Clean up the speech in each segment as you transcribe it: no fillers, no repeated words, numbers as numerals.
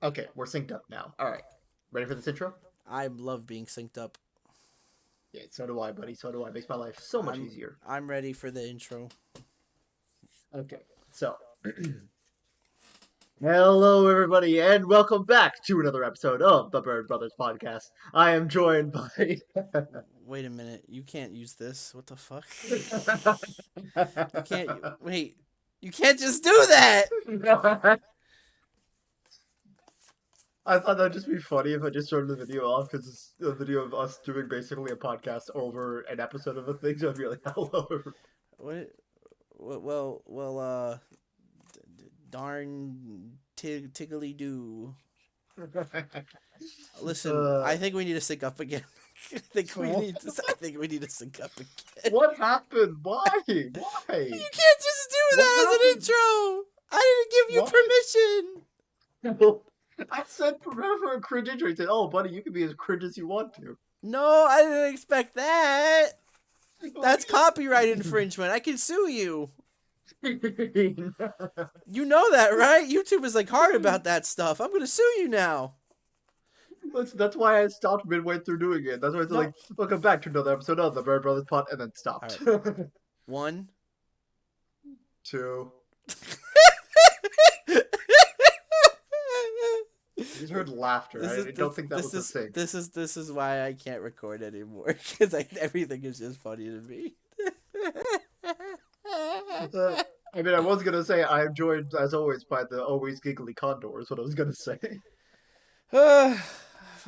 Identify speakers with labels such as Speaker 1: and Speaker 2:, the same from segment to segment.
Speaker 1: Okay, we're synced up now. All right. Ready for this intro?
Speaker 2: I love being synced up.
Speaker 1: Yeah, so do I, buddy. So do I. Makes my life so much
Speaker 2: I'm
Speaker 1: easier.
Speaker 2: I'm ready for the intro.
Speaker 1: Okay, so hello, everybody, and welcome back to another episode of the Bird Brothers podcast. I am joined by.
Speaker 2: Wait a minute, you can't use this. What the fuck? You can't. Wait, you can't just do that.
Speaker 1: I thought that'd just be funny if I just turned the video off because it's a video of us doing basically a podcast over an episode of a thing. So I'd be like, hello,
Speaker 2: What? Well. Darn tiggly do.
Speaker 1: everybody.
Speaker 2: Listen,
Speaker 1: uh,
Speaker 2: I think we need to sync up again. I think we need to. I think we need to sync up again.
Speaker 1: what happened? Why? Why?
Speaker 2: You can't just do
Speaker 1: What
Speaker 2: that as an
Speaker 1: happened?
Speaker 2: intro. I didn't give you
Speaker 1: Why?
Speaker 2: permission.
Speaker 1: I said forever a cringe intro. He said, "Oh, buddy, you can be as cringe as you want to."
Speaker 2: No, I didn't expect that. That's copyright infringement. I can sue you. You know that, right? YouTube is like hard about that stuff. I'm gonna sue you now.
Speaker 1: That's why I stopped midway through doing it. That's why it's
Speaker 2: No.
Speaker 1: like, welcome back to another episode of the Bird Brothers Pod, and then
Speaker 2: All
Speaker 1: stopped.
Speaker 2: right. One.
Speaker 1: Two. I just heard laughter.
Speaker 2: This is
Speaker 1: I don't think that was
Speaker 2: this
Speaker 1: the
Speaker 2: is
Speaker 1: sync.
Speaker 2: this is why I can't record anymore because everything is just funny to me.
Speaker 1: Uh, I mean, I was gonna say I am joined as always by the always giggly condor. Is what I was gonna say.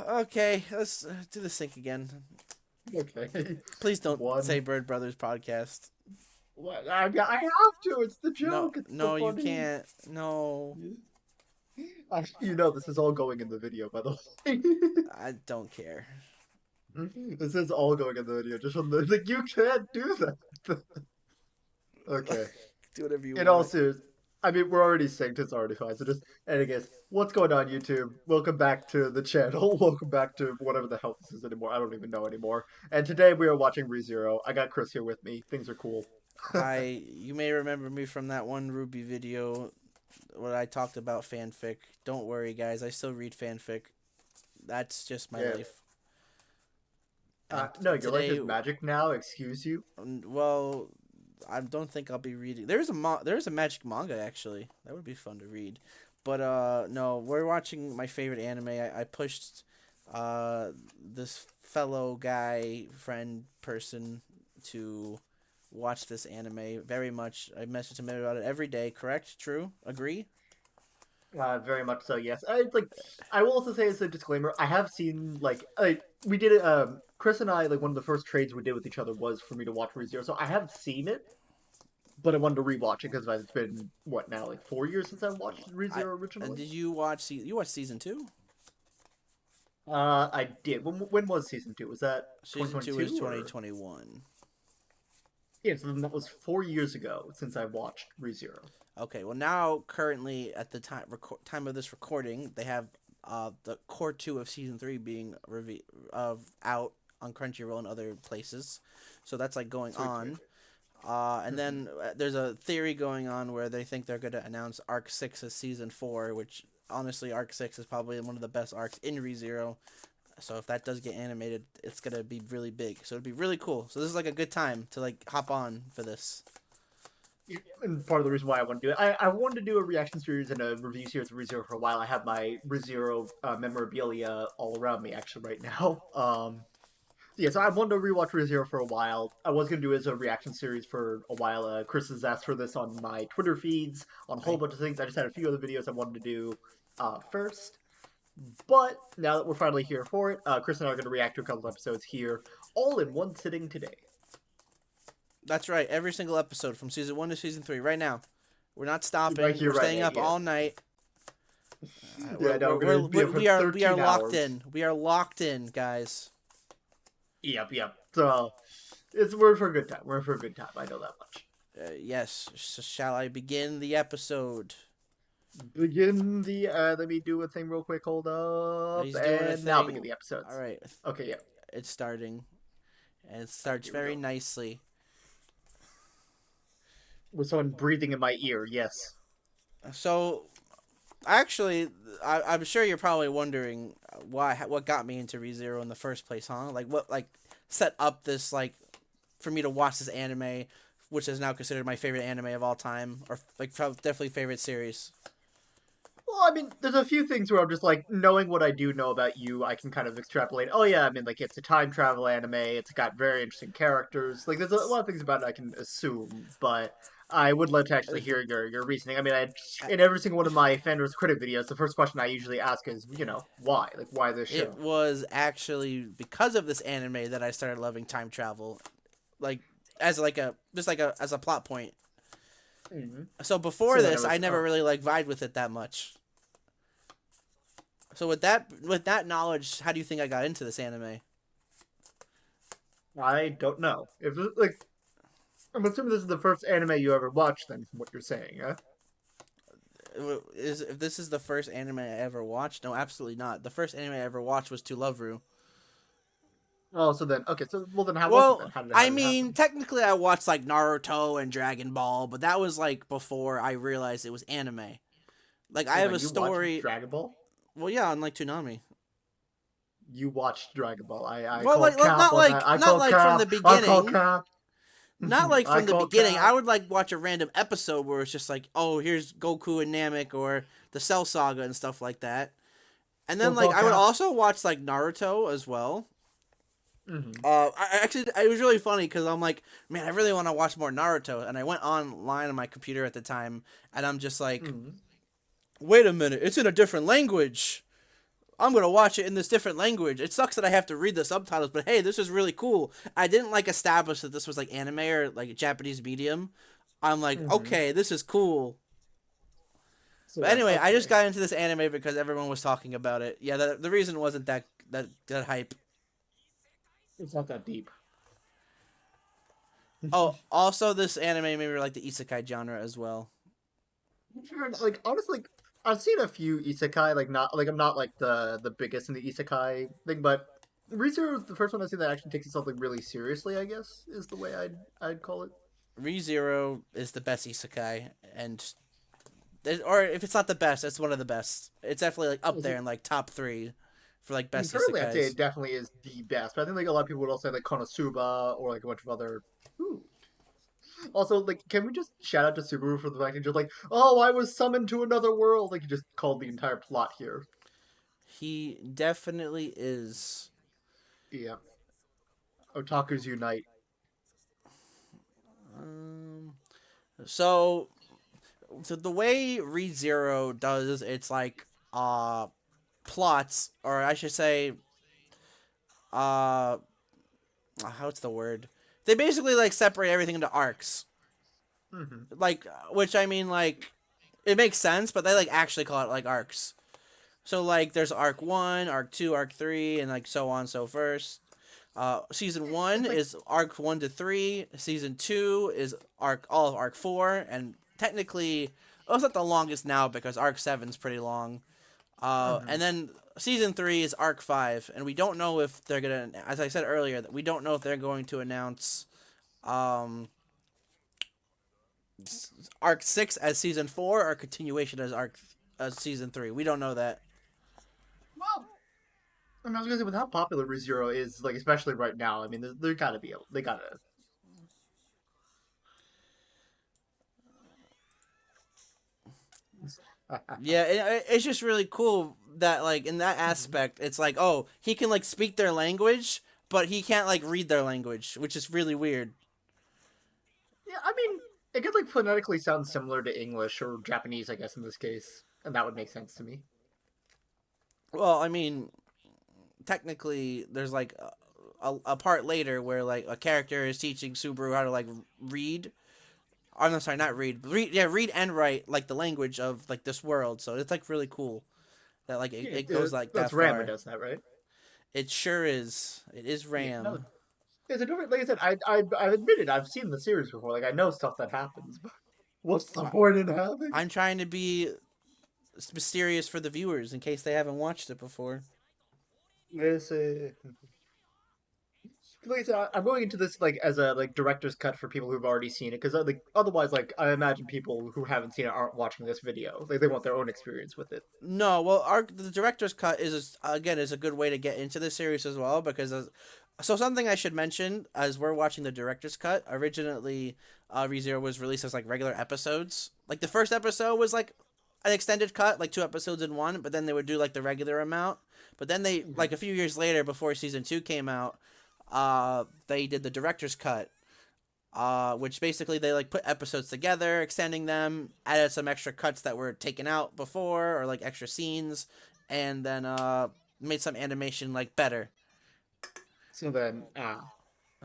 Speaker 2: Okay, let's do the sync again.
Speaker 1: Okay.
Speaker 2: Please don't
Speaker 1: One.
Speaker 2: say Bird Brothers podcast.
Speaker 1: What? I have to. It's the
Speaker 2: No,
Speaker 1: joke. It's the
Speaker 2: no, you
Speaker 1: funny.
Speaker 2: can't. No,
Speaker 1: You know, this is all going in the video, by the way.
Speaker 2: I don't care.
Speaker 1: This is all going in the video. Just from the like, you can't do that. Okay.
Speaker 2: Do whatever you
Speaker 1: In all
Speaker 2: want.
Speaker 1: seriousness, I mean, we're already synced. It's already fine. So just, anyways, what's going on, YouTube? Welcome back to the channel. Welcome back to whatever the hell this is anymore. I don't even know anymore. And today we are watching ReZero. I got Chris here with me. Things are cool.
Speaker 2: Hi, you may remember me from that one Ruby video where I talked about fanfic. Don't worry, guys. I still read fanfic. That's just my
Speaker 1: Yeah.
Speaker 2: life. And
Speaker 1: No, your life
Speaker 2: today,
Speaker 1: is magic now. Excuse you.
Speaker 2: well, I don't think I'll be reading. There's a magic manga actually. That would be fun to read. But no, we're watching my favorite anime. I pushed this fellow guy friend person to watch this anime very much. I message him about it every day. Correct? True? Agree?
Speaker 1: Very much so. Yes. It's like I will also say as a disclaimer, I have seen like we did it. Chris and I like one of the first trades we did with each other was for me to watch ReZero. So I have seen it, but I wanted to rewatch it because it's been what now like 4 years since I watched
Speaker 2: I
Speaker 1: ReZero originally.
Speaker 2: did you watch you watched season 2?
Speaker 1: I did. When was season two? Was that
Speaker 2: Season 2 is
Speaker 1: 2022 or?
Speaker 2: 2021.
Speaker 1: Yeah, so then that was 4 years ago since I watched ReZero.
Speaker 2: Okay, well now currently at the time of this recording, they have the core 2 of season 3 being out on Crunchyroll and other places. So that's like going
Speaker 1: Sweet, sweet.
Speaker 2: on. And then there's a theory going on where they think they're going to announce Arc 6 as season 4, which honestly Arc 6 is probably one of the best arcs in ReZero. So if that does get animated, it's going to be really big. So it'd be really cool. So this is like a good time to like hop on for this.
Speaker 1: And part of the reason why I want to do it, I wanted to do a reaction series and a review series of ReZero for a while. I have my ReZero memorabilia all around me actually right now. Yeah, so I wanted to rewatch ReZero for a while. I was gonna do it as a reaction series for a while. Chris has asked for this on my Twitter feeds, on a whole
Speaker 2: Right.
Speaker 1: bunch of things. I just had a few other videos I wanted to do first. But now that we're finally here for it, Chris and I are going to react to a couple of episodes here, all in one sitting today.
Speaker 2: That's right. Every single episode from season 1 to season 3 right now. We're not
Speaker 1: Right
Speaker 2: stopping.
Speaker 1: here,
Speaker 2: We're
Speaker 1: right
Speaker 2: staying
Speaker 1: now,
Speaker 2: up
Speaker 1: yeah.
Speaker 2: all night.
Speaker 1: Yeah, now we're going to be up for
Speaker 2: We are
Speaker 1: 13
Speaker 2: locked
Speaker 1: hours.
Speaker 2: in. We are locked in, guys.
Speaker 1: Yep. So, we're in for a good time. We're in for a good time. I know that much.
Speaker 2: Yes. Shall I begin the episode?
Speaker 1: Begin the, let me do a thing real quick. Hold up.
Speaker 2: He's doing a
Speaker 1: And now
Speaker 2: thing.
Speaker 1: begin the
Speaker 2: All
Speaker 1: episodes.
Speaker 2: right.
Speaker 1: Okay, yeah.
Speaker 2: It's starting. And it
Speaker 1: All right,
Speaker 2: starts
Speaker 1: here we
Speaker 2: very
Speaker 1: go.
Speaker 2: nicely.
Speaker 1: With someone breathing in my ear, yes.
Speaker 2: So, actually, I'm sure you're probably wondering what got me into ReZero in the first place, huh? Like what set up this like for me to watch this anime, which is now considered my favorite anime of all time, or like definitely favorite series.
Speaker 1: Well, I mean, there's a few things where I'm just like, knowing what I do know about you, I can kind of extrapolate. Oh yeah, I mean, like it's a time travel anime. It's got very interesting characters. Like there's a lot of things about it I can assume, but I would love to actually hear your reasoning. I mean, in every single one of my Fandor's critic videos, the first question I usually ask is, why? Like, why this
Speaker 2: It
Speaker 1: show?
Speaker 2: was actually because of this anime that I started loving time travel, like as like a just like a as a plot point.
Speaker 1: Mm-hmm.
Speaker 2: So before
Speaker 1: So then it
Speaker 2: this, I
Speaker 1: was,
Speaker 2: never really like vibed with it that much. So with that knowledge, how do you think I got into this anime?
Speaker 1: I don't know. If like, I'm assuming this is the first anime you ever watched, then, from what you're saying, huh?
Speaker 2: Is if this is the first anime I ever watched? No, absolutely not. The first anime I ever watched was To Love Ru.
Speaker 1: Oh, so then, okay, so well then, how was it then?
Speaker 2: Well,
Speaker 1: How
Speaker 2: I
Speaker 1: did it
Speaker 2: mean,
Speaker 1: happen?
Speaker 2: technically I watched like Naruto and Dragon Ball, but that was like before I realized it was anime. Like I
Speaker 1: Hold
Speaker 2: have
Speaker 1: on,
Speaker 2: a
Speaker 1: you watched
Speaker 2: story.
Speaker 1: Dragon Ball?
Speaker 2: Well, yeah, unlike Toonami.
Speaker 1: You watched Dragon Ball. I
Speaker 2: Well,
Speaker 1: call
Speaker 2: like
Speaker 1: cap on that. I
Speaker 2: not
Speaker 1: call
Speaker 2: like from the
Speaker 1: cap. I call
Speaker 2: beginning.
Speaker 1: cap.
Speaker 2: Not like
Speaker 1: I
Speaker 2: from the
Speaker 1: call
Speaker 2: beginning.
Speaker 1: cap.
Speaker 2: I would like watch a random episode where it's just like, oh, here's Goku and Namek or the Cell Saga and stuff like that. And then
Speaker 1: Still
Speaker 2: like
Speaker 1: call
Speaker 2: I would
Speaker 1: cap.
Speaker 2: also watch like Naruto as well.
Speaker 1: Mm-hmm.
Speaker 2: I actually it was really funny because I'm like, man, I really want to watch more Naruto, and I went online on my computer at the time, and I'm just like,
Speaker 1: Mm-hmm.
Speaker 2: wait a minute, it's in a different language. I'm gonna watch it in this different language. It sucks that I have to read the subtitles, but hey, this is really cool. I didn't like establish that this was like anime or like Japanese medium. I'm like,
Speaker 1: Mm-hmm.
Speaker 2: okay, this is cool.
Speaker 1: So
Speaker 2: But
Speaker 1: then,
Speaker 2: anyway, I just
Speaker 1: okay,
Speaker 2: got into this anime because everyone was talking about it. Yeah, the reason wasn't that hype.
Speaker 1: it's not that deep.
Speaker 2: Oh, also this anime made me like the isekai genre as well.
Speaker 1: Sure, like honestly, like, I've seen a few isekai. Like not like I'm not like the biggest in the isekai thing, but ReZero is the first one I've seen that actually takes itself like really seriously. I guess is the way I'd call it.
Speaker 2: ReZero is the best isekai, and or if it's not the best, it's one of the best. It's definitely like up there in like top three for like
Speaker 1: I mean,
Speaker 2: best
Speaker 1: currently, I'd say
Speaker 2: isekais.
Speaker 1: it definitely is the best, but I think like a lot of people would also say like Konosuba or like a bunch of other. Ooh. Also, like, can we just shout out to Subaru for the fact that just like, oh, I was summoned to another world? Like, you just called the entire plot here.
Speaker 2: He definitely is.
Speaker 1: Yeah, otakus unite.
Speaker 2: Um, so the way ReZero does its like plots, or I should say, uh, how's the word? They basically like separate everything into arcs.
Speaker 1: Mm-hmm.
Speaker 2: Like, which I mean, like, it makes sense, but they like actually call it like arcs. So like, there's arc one, arc two, arc three, and like so on, so first. Season one
Speaker 1: It's like,
Speaker 2: is arc 1 to 3. Season two is all of arc 4, and technically, well, it's not the longest now because arc 7's pretty long.
Speaker 1: mm-hmm.
Speaker 2: And then season 3 is arc 5, and we don't know if they're gonna. As I said earlier, that we don't know if they're going to announce um, arc 6 as season 4 or continuation as arc as season 3. We don't know that.
Speaker 1: Well, I mean, I was gonna say with how popular ReZero is, like especially right now. I mean, they gotta be able, they gotta.
Speaker 2: Yeah, it's just really cool that like in that
Speaker 1: Mhm.
Speaker 2: aspect, it's like oh he can like speak their language, but he can't like read their language, which is really weird.
Speaker 1: Yeah, I mean, it could like phonetically sound similar to English or Japanese, I guess in this case, and that would make sense to me.
Speaker 2: Well, I mean, technically, there's like a part later where like a character is teaching Subaru how to like read. I'm sorry, not read. Read, yeah, read and write like the language of like this world. So it's like really cool that like
Speaker 1: Yeah,
Speaker 2: it goes like that
Speaker 1: that's Ram who
Speaker 2: far.
Speaker 1: does that, right?
Speaker 2: It sure is. It is
Speaker 1: Yeah, no,
Speaker 2: Ram.
Speaker 1: it's a different. Like I said, I've admitted I've seen the series before. Like I know stuff that happens, but what's the
Speaker 2: I,
Speaker 1: point in having?
Speaker 2: I'm trying to be mysterious for the viewers in case they haven't watched it before.
Speaker 1: This like I said, I'm going into this like as a like director's cut for people who've already seen it, because like otherwise, like I imagine people who haven't seen it aren't watching this video. Like they want their own experience with it.
Speaker 2: No, well, our the director's cut again is a good way to get into the series as well because so something I should mention as we're watching the director's cut. Originally, ReZero was released as like regular episodes. Like the first episode was like an extended cut, like two episodes in one, but then they would do like the regular amount. But then they
Speaker 1: Hmm.
Speaker 2: like a few years later, before season two came out, they did the director's cut, which basically they like put episodes together, extending them, added some extra cuts that were taken out before or like extra scenes, and then made some animation like better.
Speaker 1: So then,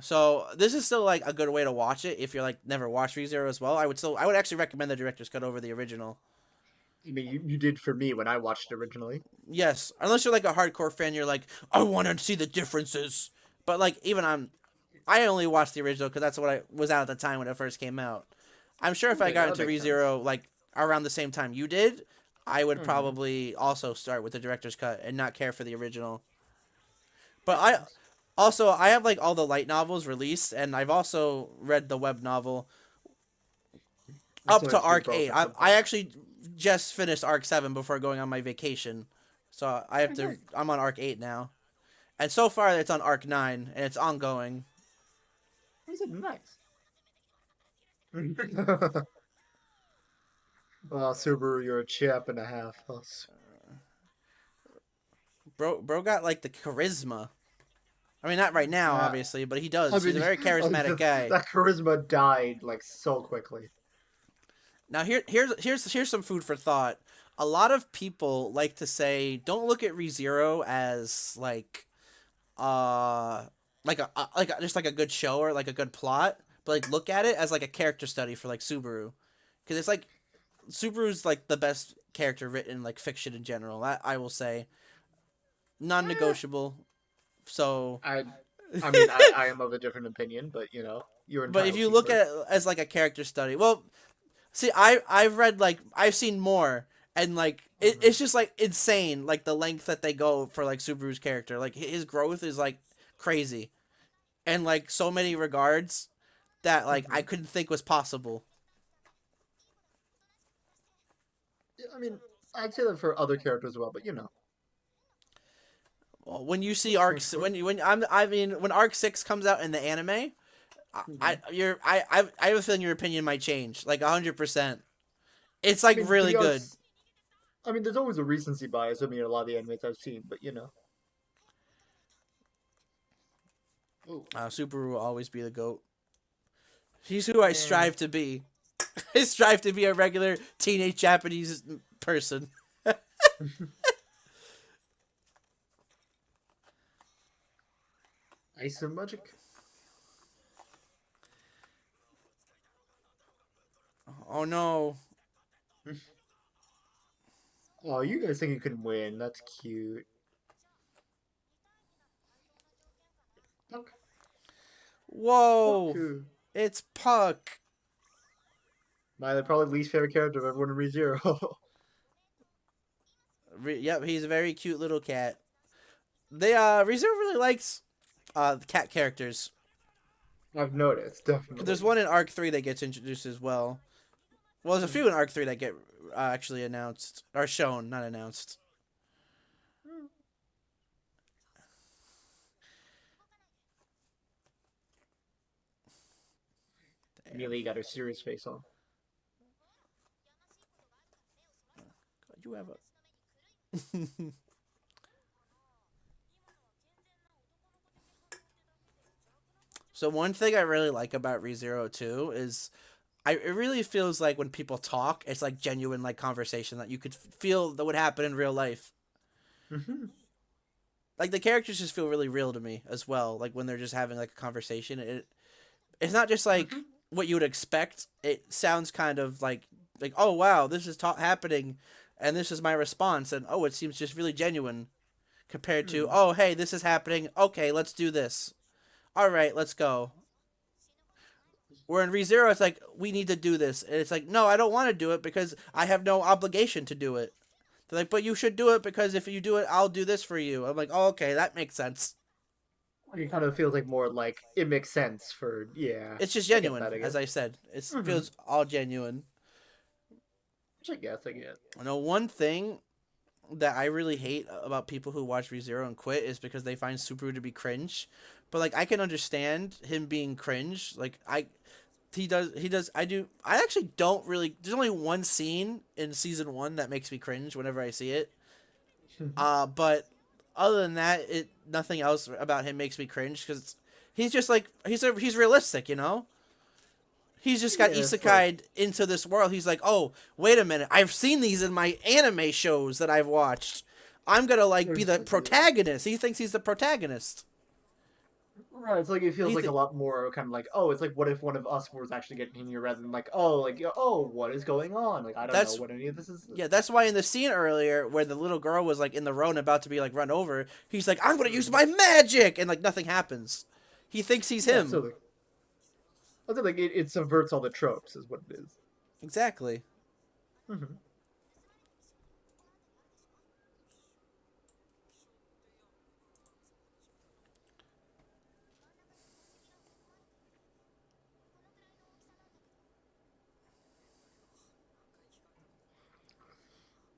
Speaker 2: So this is still like a good way to watch it if you're like never watched ReZero as well. I would actually recommend the director's cut over the original.
Speaker 1: I mean, you did for me when I watched it originally.
Speaker 2: Yes, unless you're like a hardcore fan, you're like I want to see the differences. But like even I only watched the original because that's what I was out at the time when it first came out. I'm sure if I
Speaker 1: Okay,
Speaker 2: got
Speaker 1: that
Speaker 2: into
Speaker 1: makes sense.
Speaker 2: ReZero like around the same time you did, I would
Speaker 1: Hmm.
Speaker 2: probably also start with the director's cut and not care for the original. But
Speaker 1: Makes sense.
Speaker 2: I have like all the light novels released, and I've also read the web novel
Speaker 1: I
Speaker 2: up
Speaker 1: still
Speaker 2: to
Speaker 1: have to read
Speaker 2: arc
Speaker 1: both
Speaker 2: eight.
Speaker 1: at some
Speaker 2: I
Speaker 1: point.
Speaker 2: actually just finished arc seven before going on my vacation, so I have
Speaker 1: Okay,
Speaker 2: to.
Speaker 1: nice.
Speaker 2: I'm on arc eight now, and so far it's on arc nine, and it's ongoing.
Speaker 1: I said nice. Oh, Subaru, you're a chap and a half. Oh,
Speaker 2: Bro got like the charisma. I mean, not right now,
Speaker 1: uh,
Speaker 2: obviously, but he
Speaker 1: I
Speaker 2: does. He's a
Speaker 1: mean,
Speaker 2: very charismatic guy.
Speaker 1: that charisma died like so quickly.
Speaker 2: Now here's some food for thought. A lot of people like to say, don't look at ReZero as uh just like a good show or like a good plot, but like look at it as like a character study for like Subaru, because it's like Subaru's like the best character written in like fiction in general. I will say
Speaker 1: Eh,
Speaker 2: non-negotiable. So,
Speaker 1: I, I mean, I am of a different opinion, but you're
Speaker 2: but if
Speaker 1: entitled
Speaker 2: you
Speaker 1: to
Speaker 2: look
Speaker 1: yours.
Speaker 2: at it as like a character study, well, see, I've read like I've seen more, and like
Speaker 1: Mhm.
Speaker 2: it's just like insane, like the length that they go for like Subaru's character. Like his growth is like crazy, and like so many regards that like I
Speaker 1: Mhm.
Speaker 2: couldn't think was possible.
Speaker 1: Yeah, I mean, I'd say that for other characters as well, but
Speaker 2: Well, when you see
Speaker 1: that's
Speaker 2: arc
Speaker 1: fair.
Speaker 2: when I mean when arc 6 comes out in the anime,
Speaker 1: Mhm.
Speaker 2: I have a feeling your opinion might change like 100%. It's
Speaker 1: I
Speaker 2: like
Speaker 1: mean, to
Speaker 2: really
Speaker 1: be
Speaker 2: good.
Speaker 1: honest, I mean, there's always a recency bias. I mean, a lot of the animes I've seen, but oh,
Speaker 2: Subaru will always be the goat. He's who I
Speaker 1: eh.
Speaker 2: strive to be. I strive to be a regular teenage Japanese person.
Speaker 1: Ice and Magic.
Speaker 2: Oh no.
Speaker 1: Oh, you guys think you can win? That's cute. Puck,
Speaker 2: Whoa.
Speaker 1: Puck.
Speaker 2: It's Puck.
Speaker 1: My probably least favorite character of everyone in ReZero.
Speaker 2: Yep, he's a very cute little cat. They Reserve really likes cat characters.
Speaker 1: I've noticed,
Speaker 2: There's
Speaker 1: definitely.
Speaker 2: one in Arc 3 that gets introduced as well. Well, there's a
Speaker 1: Hmm.
Speaker 2: few in Arc 3 that get actually announced or shown, not announced. Damn.
Speaker 1: Amelia got her serious face on.
Speaker 2: You have a So one thing I really like about ReZero 2 is it really feels like when people talk, it's like genuine like conversation that you could feel that would happen in real life.
Speaker 1: Hmm.
Speaker 2: Like the characters just feel really real to me as well. Like when they're just having like a conversation, it's not just like
Speaker 1: Hmm.
Speaker 2: what you would expect. It sounds kind of like oh wow, this is happening, and this is my response, and oh it seems just really genuine compared to
Speaker 1: Hmm.
Speaker 2: oh hey this is happening. Okay, let's do this. All right, let's go. Where in ReZero, it's like we need to do this, and it's like no, I don't want to do it because I have no obligation to do it. They're like, but you should do it because if you do it, I'll do this for you. I'm like, oh, okay, that makes sense.
Speaker 1: It kind of feels like more like it makes sense for yeah.
Speaker 2: It's just
Speaker 1: I get
Speaker 2: genuine,
Speaker 1: that. I
Speaker 2: as
Speaker 1: guess.
Speaker 2: I said. It
Speaker 1: Mm-hmm.
Speaker 2: feels all genuine.
Speaker 1: Which I guess I get.
Speaker 2: You know, one thing that I really hate about people who watch ReZero and quit is because they find Subaru to be cringe. But like I can understand him being cringe. Like he does I actually don't really there's only one scene in season 1 that makes me cringe whenever I see it. But other than that, it nothing else about him makes me cringe cuz he's just like he's realistic, you know? He's just got
Speaker 1: Yeah, sort of.
Speaker 2: isekai'd into this world. He's like, "Oh, wait a minute. I've seen these in my anime shows that I've watched. I'm going to like be the
Speaker 1: Exactly.
Speaker 2: protagonist." He thinks he's the protagonist.
Speaker 1: Right, it's like it feels
Speaker 2: He
Speaker 1: like a
Speaker 2: th-
Speaker 1: lot more kind of like, oh, it's like what if one of us was actually getting here rather than like, oh, like, oh, what is going on? Like, I don't know
Speaker 2: that's
Speaker 1: what any of this is.
Speaker 2: yeah, that's why in the scene earlier where the little girl was like in the road and about to be like run over, he's like, "I'm going to use
Speaker 1: Mhm.
Speaker 2: my magic." And like nothing happens. He thinks he's
Speaker 1: Yeah, so
Speaker 2: him.
Speaker 1: like, I feel like it subverts all the tropes, is what it is.
Speaker 2: Exactly.
Speaker 1: Mm-hmm.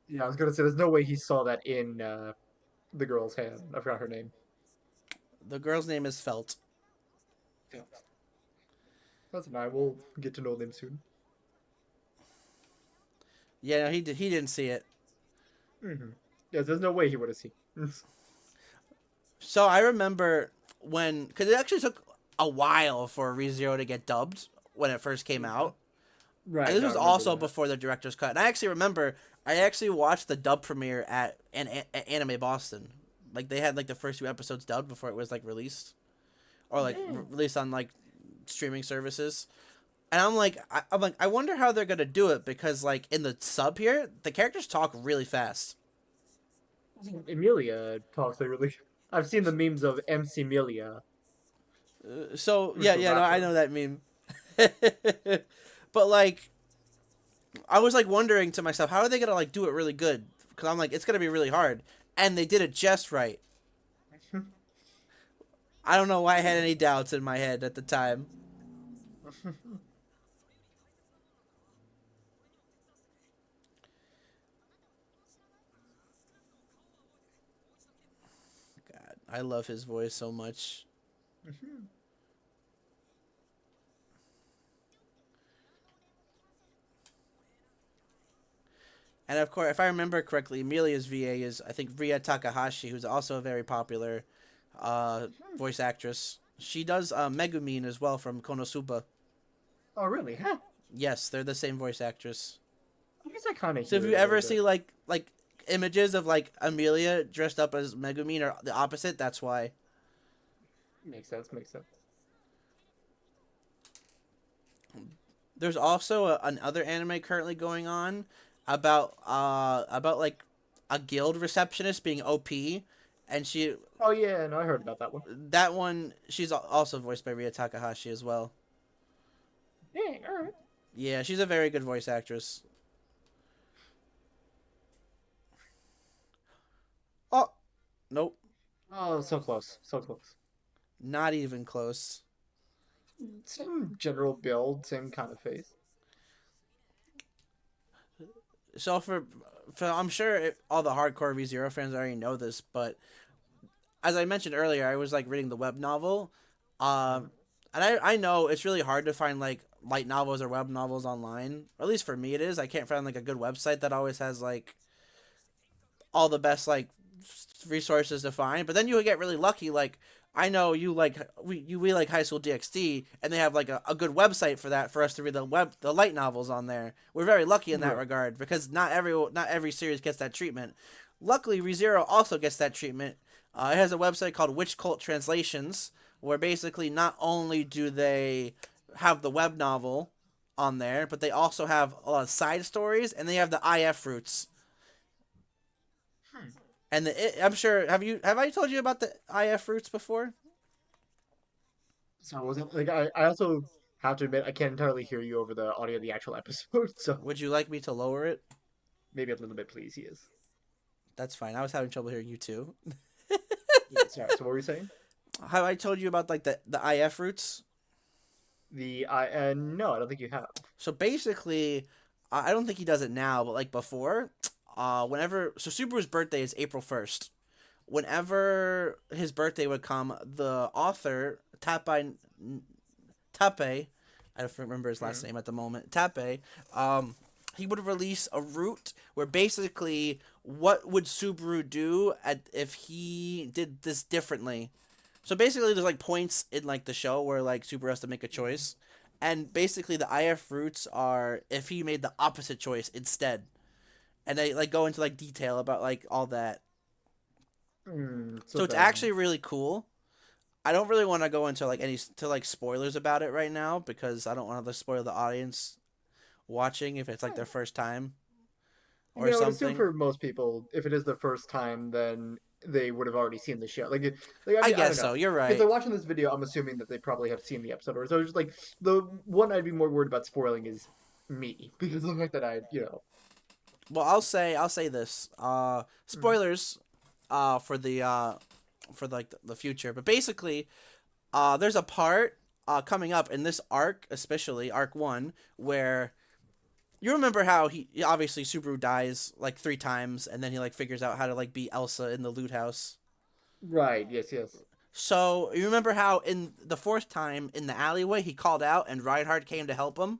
Speaker 1: Yeah, I was gonna say, there's no way he saw that in the girl's hand. I forgot her name.
Speaker 2: The girl's name is Felt.
Speaker 1: Yeah. That's an I will get to know them soon.
Speaker 2: Yeah, no, he didn't see it.
Speaker 1: Mm-hmm. Yes, there's no way he would have seen.
Speaker 2: So I remember when cuz it actually took a while for ReZero to get dubbed when it first came
Speaker 1: Mm-hmm.
Speaker 2: out. And
Speaker 1: Right,
Speaker 2: this
Speaker 1: no, I
Speaker 2: was
Speaker 1: remember
Speaker 2: also
Speaker 1: that.
Speaker 2: before the director's cut. And I actually remember I actually watched the dub premiere at Anime Boston. Like they had like the first 2 episodes dubbed before it was like released or like
Speaker 1: Dang.
Speaker 2: released on like streaming services. And I'm like I wonder how they're gonna do it because like in the sub here the characters talk really fast.
Speaker 1: Emilia talks like really. I've seen the memes of MC Emilia,
Speaker 2: So
Speaker 1: who's
Speaker 2: yeah,
Speaker 1: the
Speaker 2: yeah, no, I
Speaker 1: rapper.
Speaker 2: know that meme. But like I was like wondering to myself, how are they gonna like do it really good? Because I'm like, it's gonna be really hard, and they did it just right. I don't know why I had any doubts in my head at the time. God, I love his voice so much. And of course, if I remember correctly, Emilia's VA is I think Ria Takahashi, who's also a very popular uh, voice actress. She does Megumin as well from Konosuba.
Speaker 1: Oh, really? Huh.
Speaker 2: Yes, they're the same voice actress.
Speaker 1: I guess I kind of
Speaker 2: So if
Speaker 1: hear
Speaker 2: you
Speaker 1: it a little
Speaker 2: ever
Speaker 1: bit.
Speaker 2: see like images of like Amelia dressed up as Megumin or the opposite, that's why.
Speaker 1: Makes sense. Makes sense.
Speaker 2: There's also another anime currently going on about like a guild receptionist being OP, and
Speaker 1: Oh yeah, no, I heard about that one.
Speaker 2: that one she's also voiced by Ria Takahashi as well.
Speaker 1: Dang. All right.
Speaker 2: Yeah, she's a very good voice actress. Oh, nope,
Speaker 1: Oh, so close. So close.
Speaker 2: not even close.
Speaker 1: Same general build, same kind of face.
Speaker 2: So for I'm sure all the hardcore ReZero fans already know this, but as I mentioned earlier, I was like reading the web novel,
Speaker 1: Mhm.
Speaker 2: um, and I know it's really hard to find like light novels or web novels online. Or at least for me, it is. I can't find like a good website that always has like all the best like resources to find. But then you would get really lucky. Like I know you like we like High School DxD, and they have like a good website for that for us to read the light novels on there. We're very lucky in that
Speaker 1: Right.
Speaker 2: regard because not every series gets that treatment. Luckily, ReZero also gets that treatment. It has a website called Witch Cult Translations, where basically not only do they have the web novel on there, but they also have a lot of side stories, and they have the IF routes.
Speaker 1: Hmm.
Speaker 2: I'm sure have I told you about the IF routes before?
Speaker 1: So was it like I also have to admit I can't entirely hear you over the audio of the actual episode, so
Speaker 2: Would you like me to lower it?
Speaker 1: maybe a little bit, please. Yes.
Speaker 2: That's fine. I was having trouble hearing you too.
Speaker 1: Yeah. Sorry. So what were you saying?
Speaker 2: Have I told you about like the IF roots?
Speaker 1: The I no, I don't think you have.
Speaker 2: So basically, I don't think he does it now, but like before, whenever so Subaru's birthday is April 1st. Whenever his birthday would come, the author Tape, I don't remember his last
Speaker 1: Mm.
Speaker 2: name at the moment. Tape, um, he would release a route where basically what would Subaru do if he did this differently. So basically, there's like points in like the show where like Subaru has to make a
Speaker 1: Mm.
Speaker 2: choice, and basically the IF routes are if he made the opposite choice instead, and they like go into like detail about like all that.
Speaker 1: So
Speaker 2: So it's
Speaker 1: then,
Speaker 2: actually really cool. I don't really want to go into like spoilers about it right now because I don't want to spoil the audience watching if it's like their first time
Speaker 1: I
Speaker 2: or
Speaker 1: mean, I would assume
Speaker 2: something.
Speaker 1: for most people, if it is their first time, then they would have already seen the show. I
Speaker 2: I
Speaker 1: mean, I
Speaker 2: guess
Speaker 1: don't know.
Speaker 2: so. You're
Speaker 1: If they're
Speaker 2: right.
Speaker 1: watching this video, I'm assuming that they probably have seen the episode, or so. It's just like the one I'd be more worried about spoiling is me because of the fact that
Speaker 2: Well, I'll say this.
Speaker 1: Mm.
Speaker 2: Spoilers for like the future, but basically there's a part coming up in this arc, especially arc 1, where you remember how he obviously Subaru dies like 3 times and then he like figures out how to like beat Elsa in the loot house.
Speaker 1: Right. Yes. Yes.
Speaker 2: So you remember how in the fourth time in the alleyway he called out and Reinhardt came to help him.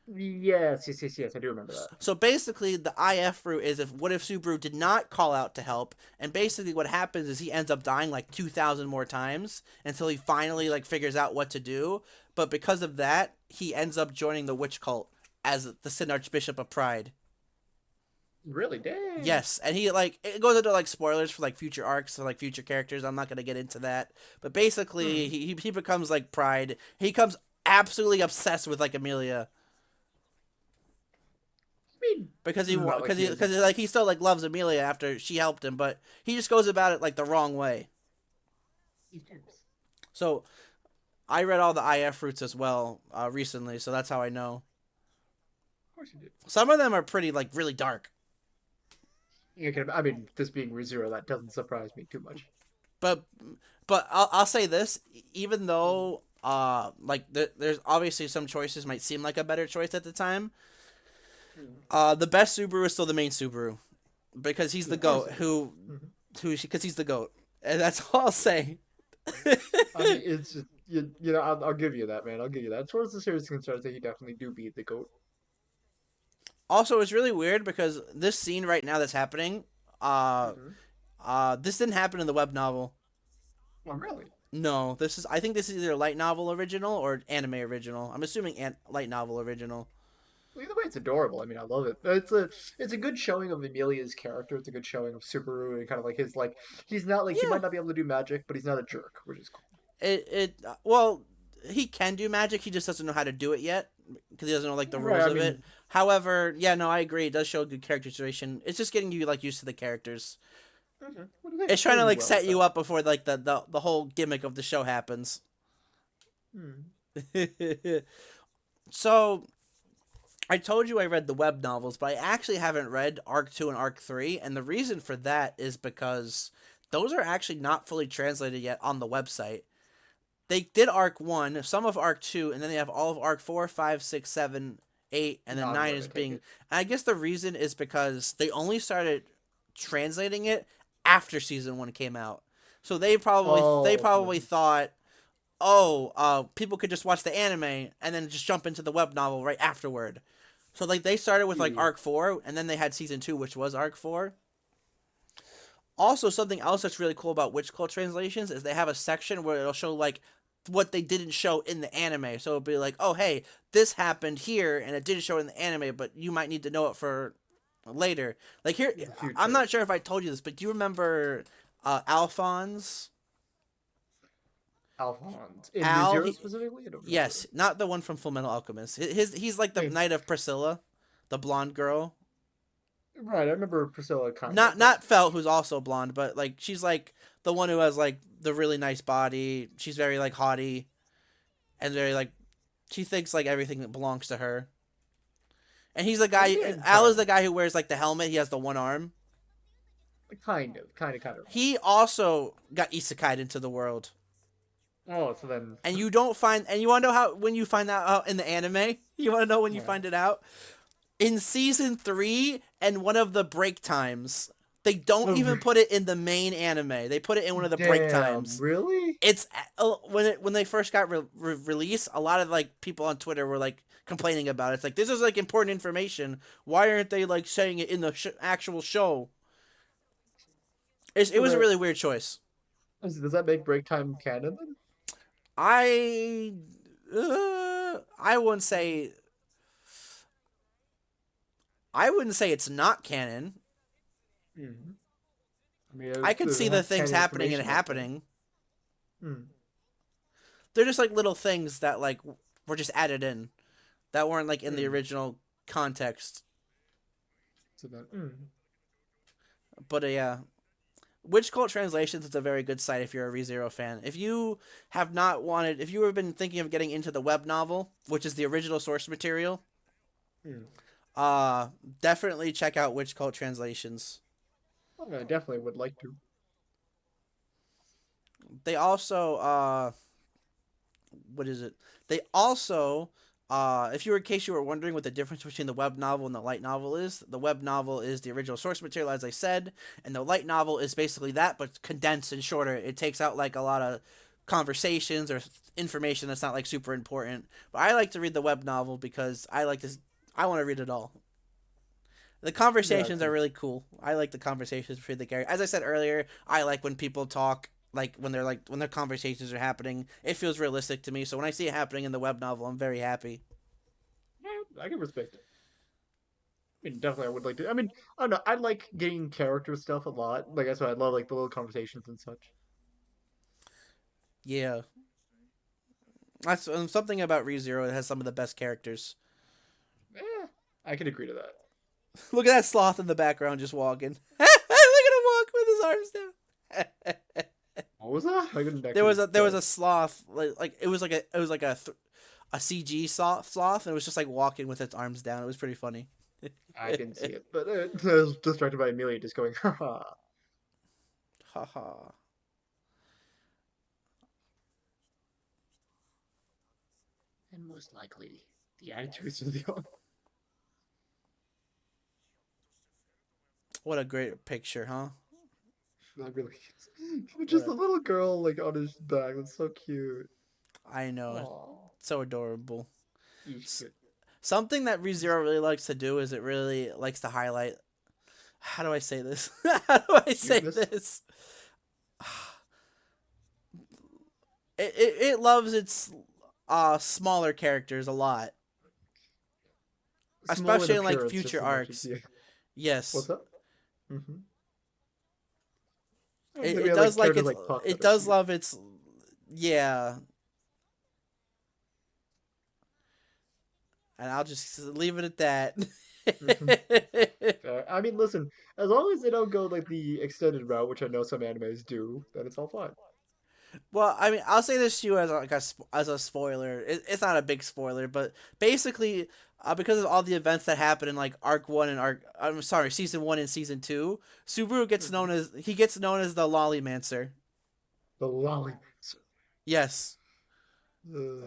Speaker 1: Yes. Yes. Yes. Yes. I do remember that.
Speaker 2: So basically, the IF route is if what if Subaru did not call out to help, and basically what happens is he ends up dying like 2,000 more times until he finally like figures out what to do. But because of that, he ends up joining the witch cult as the Sin Archbishop of Pride.
Speaker 1: Really? Dang.
Speaker 2: Yes, and he like it goes into like spoilers for like future arcs or like future characters. I'm not gonna get into that, but basically
Speaker 1: Hmm.
Speaker 2: he becomes like Pride. He becomes absolutely obsessed with like Amelia
Speaker 1: I mean,
Speaker 2: because
Speaker 1: not like he is.
Speaker 2: he still like loves Amelia after she helped him, but he just goes about it like the wrong way.
Speaker 1: Of
Speaker 2: So I read all the IF fruits as well recently, so that's how I know.
Speaker 1: course you do.
Speaker 2: Some of them are pretty like really dark,
Speaker 1: I mean, this being ReZero, that doesn't surprise me too much.
Speaker 2: but I'll say this: even though like there's obviously some choices might seem like a better choice at the time,
Speaker 1: Mm.
Speaker 2: the best Subaru is still the main Subaru because he's
Speaker 1: Yeah,
Speaker 2: the
Speaker 1: of course
Speaker 2: goat
Speaker 1: it is. Mhm.
Speaker 2: because he's the goat, and that's all I'll say.
Speaker 1: I mean, it's just, you know, I'll give you that, man. I'll give you that. As far as the series is concerned, I think you definitely do beat the goat.
Speaker 2: Also, it's really weird because this scene right now that's happening, uh,
Speaker 1: Hmm.
Speaker 2: this didn't happen in the web novel.
Speaker 1: Oh, really?
Speaker 2: No, this is. I think this is either light novel original or anime original. I'm assuming light novel original.
Speaker 1: Well, either way, it's adorable. I mean, I love it. It's a good showing of Emilia's character. It's a good showing of Subaru and kind of like his like he's not like he
Speaker 2: Yeah,
Speaker 1: might not be able to do magic, but he's not a jerk, which is cool.
Speaker 2: well, he can do magic. He just doesn't know how to do it yet because he doesn't know like the
Speaker 1: Right.
Speaker 2: rules
Speaker 1: I
Speaker 2: of it.
Speaker 1: mean,
Speaker 2: However, yeah, no, I agree. It does show a good characterization. It's just getting you like used to the characters.
Speaker 1: well,
Speaker 2: It's trying
Speaker 1: they
Speaker 2: to
Speaker 1: do
Speaker 2: like
Speaker 1: well with
Speaker 2: set you
Speaker 1: that.
Speaker 2: up before like the whole gimmick of the show happens.
Speaker 1: Hmm.
Speaker 2: So I told you I read the web novels, but I actually haven't read Arc 2 and Arc 3, and the reason for that is because those are actually not fully translated yet on the website. They did Arc 1, some of Arc 2, and then they have all of Arc 4, 5, 6, 7, 8, and then 9
Speaker 1: Non-web,
Speaker 2: is
Speaker 1: I take
Speaker 2: being.
Speaker 1: it.
Speaker 2: And I guess the reason is because they only started translating it after season 1 came out. So they
Speaker 1: Oh.
Speaker 2: probably
Speaker 1: Mhm.
Speaker 2: thought, oh, people could just watch the anime and then just jump into the web novel right afterward. So like they started with like
Speaker 1: Yeah.
Speaker 2: Arc 4 and then they had season 2 which was Arc 4. Also something else that's really cool about Witch Cult translations is they have a section where it'll show like what they didn't show in the anime. So it'll be like, "Oh, hey, this happened here and it didn't show in the anime, but you might need to know it for later." Like here
Speaker 1: The
Speaker 2: I'm
Speaker 1: future.
Speaker 2: not sure if I told you this, but do you remember Alphonse?
Speaker 1: Alphonse. In
Speaker 2: Al,
Speaker 1: ReZero specifically? I don't
Speaker 2: yes,
Speaker 1: remember.
Speaker 2: not the one from Fullmetal Alchemist. He's like the
Speaker 1: Hey,
Speaker 2: knight of Priscilla, the blonde girl.
Speaker 1: right, I remember Priscilla kind of, but
Speaker 2: Not Felt, who's also blonde, but like she's like the one who has like the really nice body. She's very like haughty and very like she thinks like everything that belongs to her. And he's the guy.
Speaker 1: maybe I
Speaker 2: Al is the
Speaker 1: entirely.
Speaker 2: guy who wears like the helmet. He has the one arm.
Speaker 1: kind of.
Speaker 2: He also got isekai'd into the world.
Speaker 1: Oh, so then,
Speaker 2: And you don't find, and you want to know how, when you find that out in the anime? You want to know when you
Speaker 1: yeah.
Speaker 2: find it out? In season 3 and one of the break times. They don't
Speaker 1: Oh,
Speaker 2: even put it in the main anime. They put it in one of the break
Speaker 1: damn,
Speaker 2: times.
Speaker 1: really?
Speaker 2: It's when they first got released, a lot of like people on Twitter were like complaining about it. It's like, this is like important information. Why aren't they like saying it in the actual show? It
Speaker 1: So
Speaker 2: was a
Speaker 1: that
Speaker 2: really weird choice.
Speaker 1: does that make break time canon then?
Speaker 2: I I wouldn't say it's not canon.
Speaker 1: Hmm. I mean,
Speaker 2: I could
Speaker 1: there's
Speaker 2: see the things
Speaker 1: canon
Speaker 2: happening and
Speaker 1: information like that.
Speaker 2: happening.
Speaker 1: Hmm.
Speaker 2: They're just like little things that like were just added in that weren't like in the
Speaker 1: Hmm.
Speaker 2: original context.
Speaker 1: So then, hmm.
Speaker 2: But yeah, Witch Cult Translations is a very good site if you're a ReZero fan. If you have not wanted, if you have been thinking of getting into the web novel, which is the original source material,
Speaker 1: Hmm.
Speaker 2: uh, definitely check out Witch Cult Translations.
Speaker 1: I definitely would like to.
Speaker 2: They also, what is it? They also, if you were, in case you were wondering what the difference between the web novel and the light novel is, the web novel is the original source material, as I said, and the light novel is basically that, but condensed and shorter. It takes out like a lot of conversations or information that's not like super important. But I like to read the web novel because I like this. I want to read it all. The conversations are
Speaker 1: Gotcha.
Speaker 2: really cool. I like the conversations between the characters. As I said earlier, I like when people talk, like when their conversations are happening. It feels realistic to me. So when I see it happening in the web novel, I'm very happy.
Speaker 1: Yeah, I can respect it. I mean, definitely, I would like to. I mean, I don't know. I like getting character stuff a lot. Like that's why I love like the little conversations and such.
Speaker 2: Yeah, that's something about ReZero that has some of the best characters.
Speaker 1: Eh, I can agree to that.
Speaker 2: Look at that sloth in the background just walking. Look at him walk with his arms down.
Speaker 1: What was that? I couldn't actually
Speaker 2: There was
Speaker 1: tell.
Speaker 2: a sloth like it was like a CG sloth and it was just like walking with its arms down. It was pretty funny.
Speaker 1: I didn't see it, but I was distracted by Amelia just going, haha.
Speaker 2: Haha.
Speaker 1: And most likely, the attitudes of the
Speaker 2: What a great picture, huh?
Speaker 1: that really is.
Speaker 2: What
Speaker 1: Just
Speaker 2: a
Speaker 1: a little girl like on his back. That's so cute.
Speaker 2: I know,
Speaker 1: Oh,
Speaker 2: so adorable.
Speaker 1: each
Speaker 2: S-
Speaker 1: good.
Speaker 2: Something that ReZero really likes to do is it really likes to highlight. How do I say this? How do I say
Speaker 1: Cuteness.
Speaker 2: this? It loves its smaller characters a lot,
Speaker 1: Small in
Speaker 2: especially in like
Speaker 1: appearance just
Speaker 2: future
Speaker 1: as much as
Speaker 2: arcs.
Speaker 1: yeah. What's
Speaker 2: Yes,
Speaker 1: up? Mm-hmm. And then we
Speaker 2: it
Speaker 1: have like
Speaker 2: does like
Speaker 1: characters
Speaker 2: its.
Speaker 1: like Puck
Speaker 2: It
Speaker 1: that are
Speaker 2: does
Speaker 1: cute.
Speaker 2: love its. Yeah, and I'll just leave it at that.
Speaker 1: Mm-hmm. I mean, listen, as long as they don't go like the extended route, which I know some animes do, then it's all fine.
Speaker 2: Well, I mean, I'll say this to you as like as a spoiler. It's not a big spoiler, but basically, because of all the events that happen in like arc one and I'm sorry, season one and season two, Subaru gets
Speaker 1: Mm-hmm.
Speaker 2: known as he gets known as the Lollymancer.
Speaker 1: The lolly.
Speaker 2: Yes,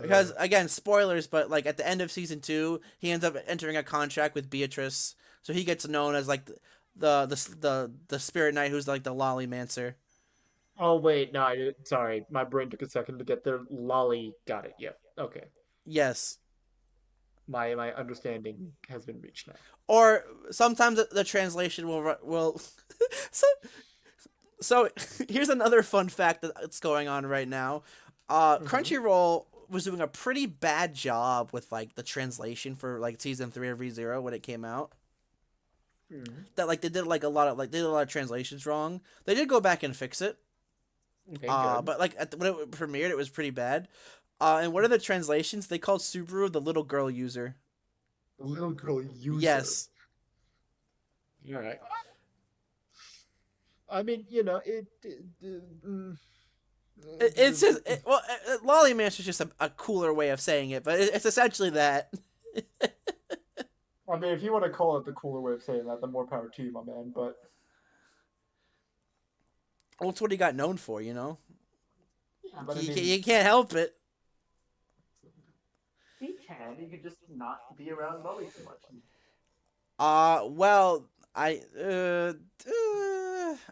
Speaker 2: because again, spoilers, but like at the end of season two, he ends up entering a contract with Beatrice, so he gets known as like the Spirit Knight, who's like the Lollymancer.
Speaker 1: Oh wait, no, sorry, my brain took a second to get there. Lolly, got it. Yep. Okay,
Speaker 2: Yes,
Speaker 1: my understanding has been reached now.
Speaker 2: or sometimes the translation will so So here's another fun fact that's going on right now.
Speaker 1: Mm-hmm.
Speaker 2: Crunchyroll was doing a pretty bad job with like the translation for like season three of ReZero when it came out.
Speaker 1: Mm-hmm.
Speaker 2: That like they did like a lot of they did a lot of translations wrong. They did go back and fix it.
Speaker 1: Okay, good.
Speaker 2: But like when it premiered, it was pretty bad. And what are the translations? They called Subaru the little girl user.
Speaker 1: The little girl user.
Speaker 2: Yes,
Speaker 1: All right. I mean,
Speaker 2: it's just Lolly Man's is just a cooler way of saying it, but it's essentially that.
Speaker 1: I mean, if you want to call it the cooler way of saying that, the more power to you, my man. But
Speaker 2: Well, it's what he got known for, you know.
Speaker 1: Yeah, but I
Speaker 2: You
Speaker 1: mean,
Speaker 2: can't help it.
Speaker 1: he can. He could just not be around Molly too much.
Speaker 2: Well, I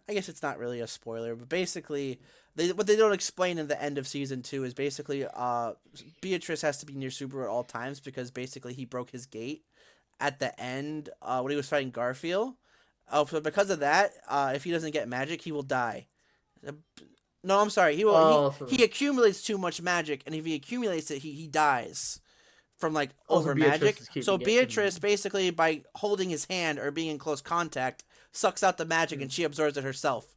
Speaker 2: guess it's not really a spoiler, but basically, what they don't explain in the end of season 2 is basically, Beatrice has to be near Subaru at all times because basically he broke his gate at the end, when he was fighting Garfield. Oh, so because of that, if he doesn't get magic, he will die. No, I'm sorry. He will.
Speaker 1: Oh,
Speaker 2: He accumulates too much magic, and if he accumulates it, he dies from like
Speaker 1: also
Speaker 2: over
Speaker 1: Beatrice
Speaker 2: magic.
Speaker 1: is
Speaker 2: So
Speaker 1: keeping it.
Speaker 2: Beatrice basically by holding his hand or being in close contact sucks out the magic
Speaker 1: Mm.
Speaker 2: and she absorbs it herself.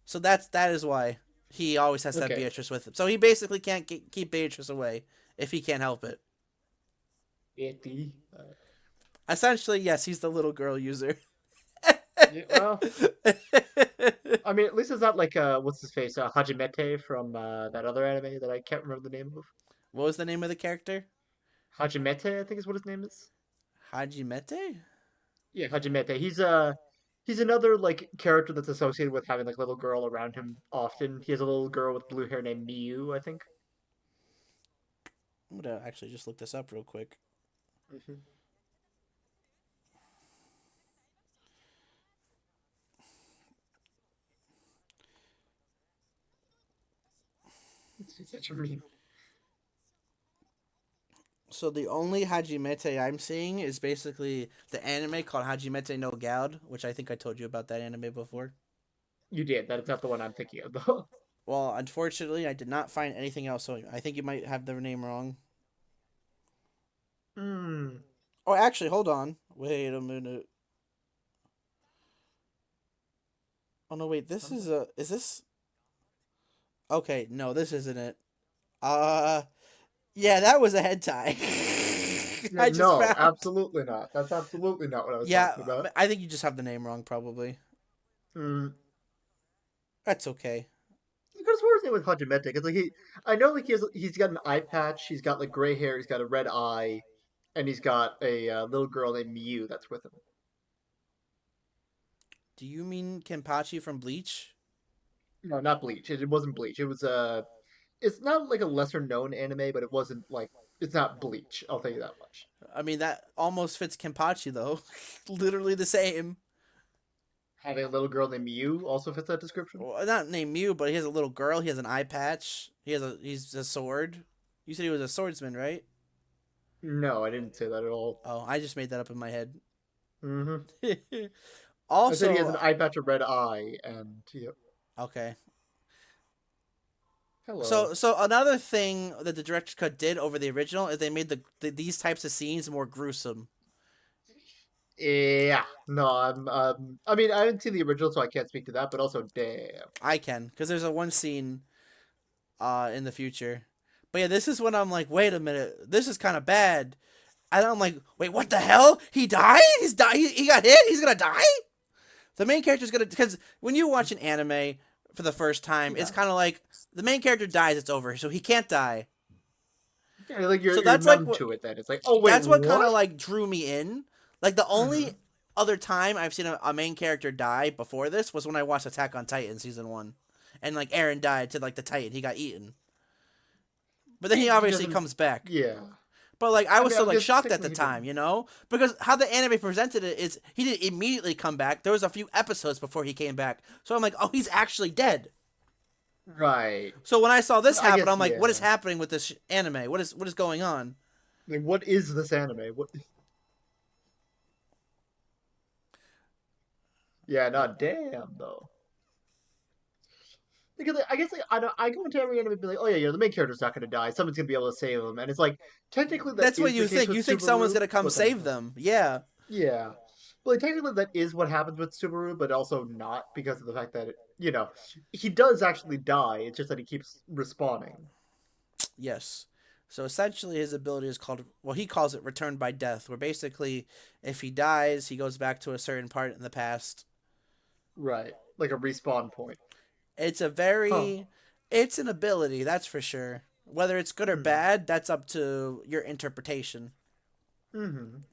Speaker 2: So that is why he always has to have
Speaker 1: Okay.
Speaker 2: Beatrice with him. So he basically can't keep Beatrice away if he can't help it.
Speaker 1: Betty.
Speaker 2: Essentially, yes, he's the little girl user.
Speaker 1: Yeah, well, I mean, at least it's not like what's his face, Hajimete from that other anime that I can't remember the name of.
Speaker 2: What was the name of the character?
Speaker 1: Hajimete, I think is what his name is.
Speaker 2: Hajimete?
Speaker 1: Yeah, Hajimete. He's another like character that's associated with having like little girl around him often. He has a little girl with blue hair named Miyu, I think.
Speaker 2: I'm gonna actually just look this up real quick.
Speaker 1: Mm-hmm. It's such a meme.
Speaker 2: So the only Hajimete I'm seeing is basically the anime called Hajimete no Gaud, which I think I told you about that anime before.
Speaker 1: You did. That is not the one I'm thinking of, though.
Speaker 2: Well, unfortunately, I did not find anything else, so I think you might have the name wrong.
Speaker 1: Hmm.
Speaker 2: Oh, actually, hold on. Wait a minute. Oh no, wait. This is a. Is this? Okay, no, this isn't it. Uh, yeah, that was a head tie.
Speaker 1: Yeah,
Speaker 2: I just
Speaker 1: no,
Speaker 2: found.
Speaker 1: absolutely not. That's absolutely not what I was
Speaker 2: Yeah,
Speaker 1: talking about.
Speaker 2: I think you just have the name wrong, probably.
Speaker 1: Hmm.
Speaker 2: That's okay.
Speaker 1: I could have sworn his name was Hajimete because like I know like he's got an eye patch, he's got like gray hair, he's got a red eye, and he's got a little girl named Miyu that's with him.
Speaker 2: Do you mean Kenpachi from Bleach?
Speaker 1: No, not Bleach. It wasn't Bleach. It was it's not like a lesser known anime, but it wasn't like it's not Bleach. I'll tell you that much.
Speaker 2: I mean, that almost fits Kenpachi, though. Literally the same.
Speaker 1: Having a little girl named Miyu also fits that description.
Speaker 2: Well, not named Mew, but he has a little girl. He has an eye patch. He's a sword. You said he was a swordsman, right?
Speaker 1: No, I didn't say that at all.
Speaker 2: Oh, I just made that up in my head.
Speaker 1: Hmm. I said he has
Speaker 2: Also,
Speaker 1: an eye patch, a red eye, and yep.
Speaker 2: okay.
Speaker 1: Hello.
Speaker 2: So another thing that the director's cut did over the original is they made these types of scenes more gruesome.
Speaker 1: Yeah, no, I mean, I haven't seen the original, so I can't speak to that. But also, damn.
Speaker 2: I can, because there's a one scene in the future. But yeah, this is when I'm like, wait a minute, this is kind of bad. And I'm like, wait, what the hell? He died? He's died. He got hit. He's gonna die. The main character's gonna, because when you watch an anime for the first time, it's
Speaker 1: Yeah,
Speaker 2: kind of like the main character dies, it's over, so he can't die.
Speaker 1: yeah, like
Speaker 2: So
Speaker 1: you're
Speaker 2: that's like
Speaker 1: numb
Speaker 2: what
Speaker 1: to it. Then it's like, oh wait,
Speaker 2: that's what kind
Speaker 1: what?
Speaker 2: of like drew me in. Like the only
Speaker 1: Hmm.
Speaker 2: other time I've seen a main character die before this was when I watched Attack on Titan season 1, and like Eren died to like the Titan, he got eaten, but then he
Speaker 1: He
Speaker 2: obviously
Speaker 1: doesn't.
Speaker 2: comes back.
Speaker 1: Yeah,
Speaker 2: But like I
Speaker 1: I
Speaker 2: was
Speaker 1: mean, I
Speaker 2: still like
Speaker 1: guess
Speaker 2: shocked at the
Speaker 1: technically he
Speaker 2: time,
Speaker 1: didn't.
Speaker 2: you know, because how the anime presented it is he didn't immediately come back. There was a few episodes before he came back, so I'm like, oh, he's actually dead.
Speaker 1: Right.
Speaker 2: So when I saw this
Speaker 1: I
Speaker 2: happen,
Speaker 1: guess
Speaker 2: I'm like, what is
Speaker 1: yeah.
Speaker 2: happening with this anime? What is going on?
Speaker 1: Like, what is this anime? What? Yeah,
Speaker 2: Yeah.
Speaker 1: not damn though. Because I guess like, I go into every anime and be like, oh yeah, the main character's not gonna die. Someone's gonna be able to save him, and it's like technically that
Speaker 2: That's what
Speaker 1: is the
Speaker 2: you
Speaker 1: case
Speaker 2: think.
Speaker 1: with
Speaker 2: You think someone's
Speaker 1: Subaru,
Speaker 2: gonna come
Speaker 1: but then
Speaker 2: save them. Yeah.
Speaker 1: yeah, but like, technically that is what happens with Subaru, but also not because of the fact that he does actually die. It's just that he keeps respawning.
Speaker 2: Yes. So essentially, his ability is called, well, he calls it return by death, where basically, if he dies, he goes back to a certain part in the past.
Speaker 1: Right, like a respawn point.
Speaker 2: It's a
Speaker 1: Huh.
Speaker 2: very, it's an ability, that's for sure. Whether it's good or
Speaker 1: Hmm.
Speaker 2: bad, that's up to your interpretation.
Speaker 1: Hmm.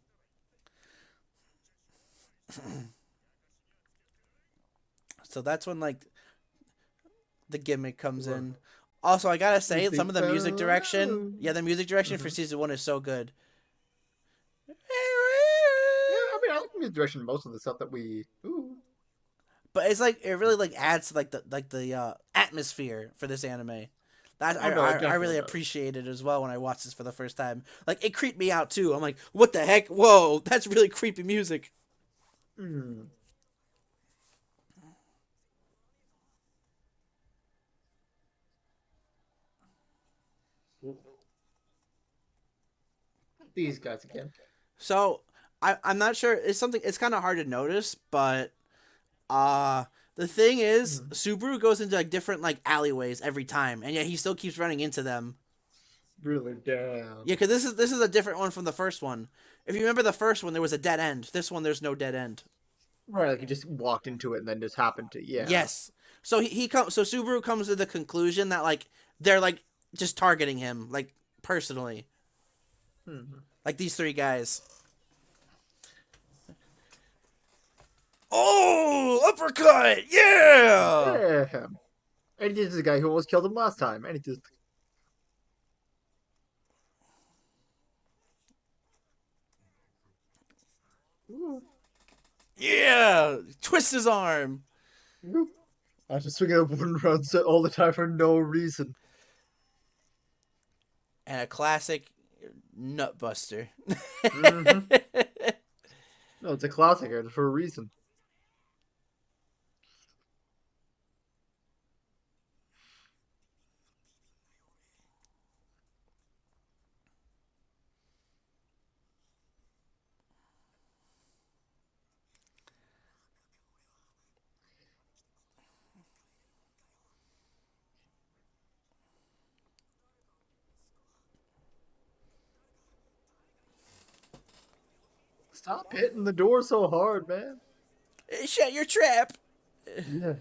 Speaker 2: So that's when, like, the gimmick comes
Speaker 1: Whoa.
Speaker 2: in. Also, I gotta
Speaker 1: If
Speaker 2: say,
Speaker 1: they
Speaker 2: some of the music direction,
Speaker 1: found.
Speaker 2: yeah, the music direction for
Speaker 1: Mhm.
Speaker 2: season one is so good.
Speaker 1: Yeah, I mean, I like the music direction in most of the stuff that we. Ooh.
Speaker 2: But it's like it really like adds to like the atmosphere for this anime. That
Speaker 1: Oh no, it
Speaker 2: I
Speaker 1: definitely
Speaker 2: really
Speaker 1: does.
Speaker 2: appreciate it as well when I watched this for the first time. Like it creeped me out too. I'm like, what the heck? Whoa, that's really creepy music.
Speaker 1: Mm. These guys again.
Speaker 2: So I'm not sure. It's something. It's kind of hard to notice, but uh the thing is,
Speaker 1: Mm.
Speaker 2: Subaru goes into like different like alleyways every time, and yet he still keeps running into them.
Speaker 1: Really down.
Speaker 2: Yeah, because this is a different one from the first one. If you remember the first one, there was a dead end. This one, there's no dead end.
Speaker 1: Right, like he just walked into it and then just happened to. Yeah.
Speaker 2: Yes. So he comes. So Subaru comes to the conclusion that like they're like just targeting him like personally,
Speaker 1: Hmm.
Speaker 2: like these three guys. Oh, uppercut! Yeah.
Speaker 1: Yeah. And this is the guy who almost killed him last time. And he just. Ooh.
Speaker 2: Yeah. Twist his arm.
Speaker 1: Ooh. I was just swinging a wooden round set all the time for no reason.
Speaker 2: And a classic nutbuster.
Speaker 1: Mm-hmm. No, it's a classic and for a reason. Stop hitting the door so hard, man.
Speaker 2: Shut your trap.
Speaker 1: Yeah.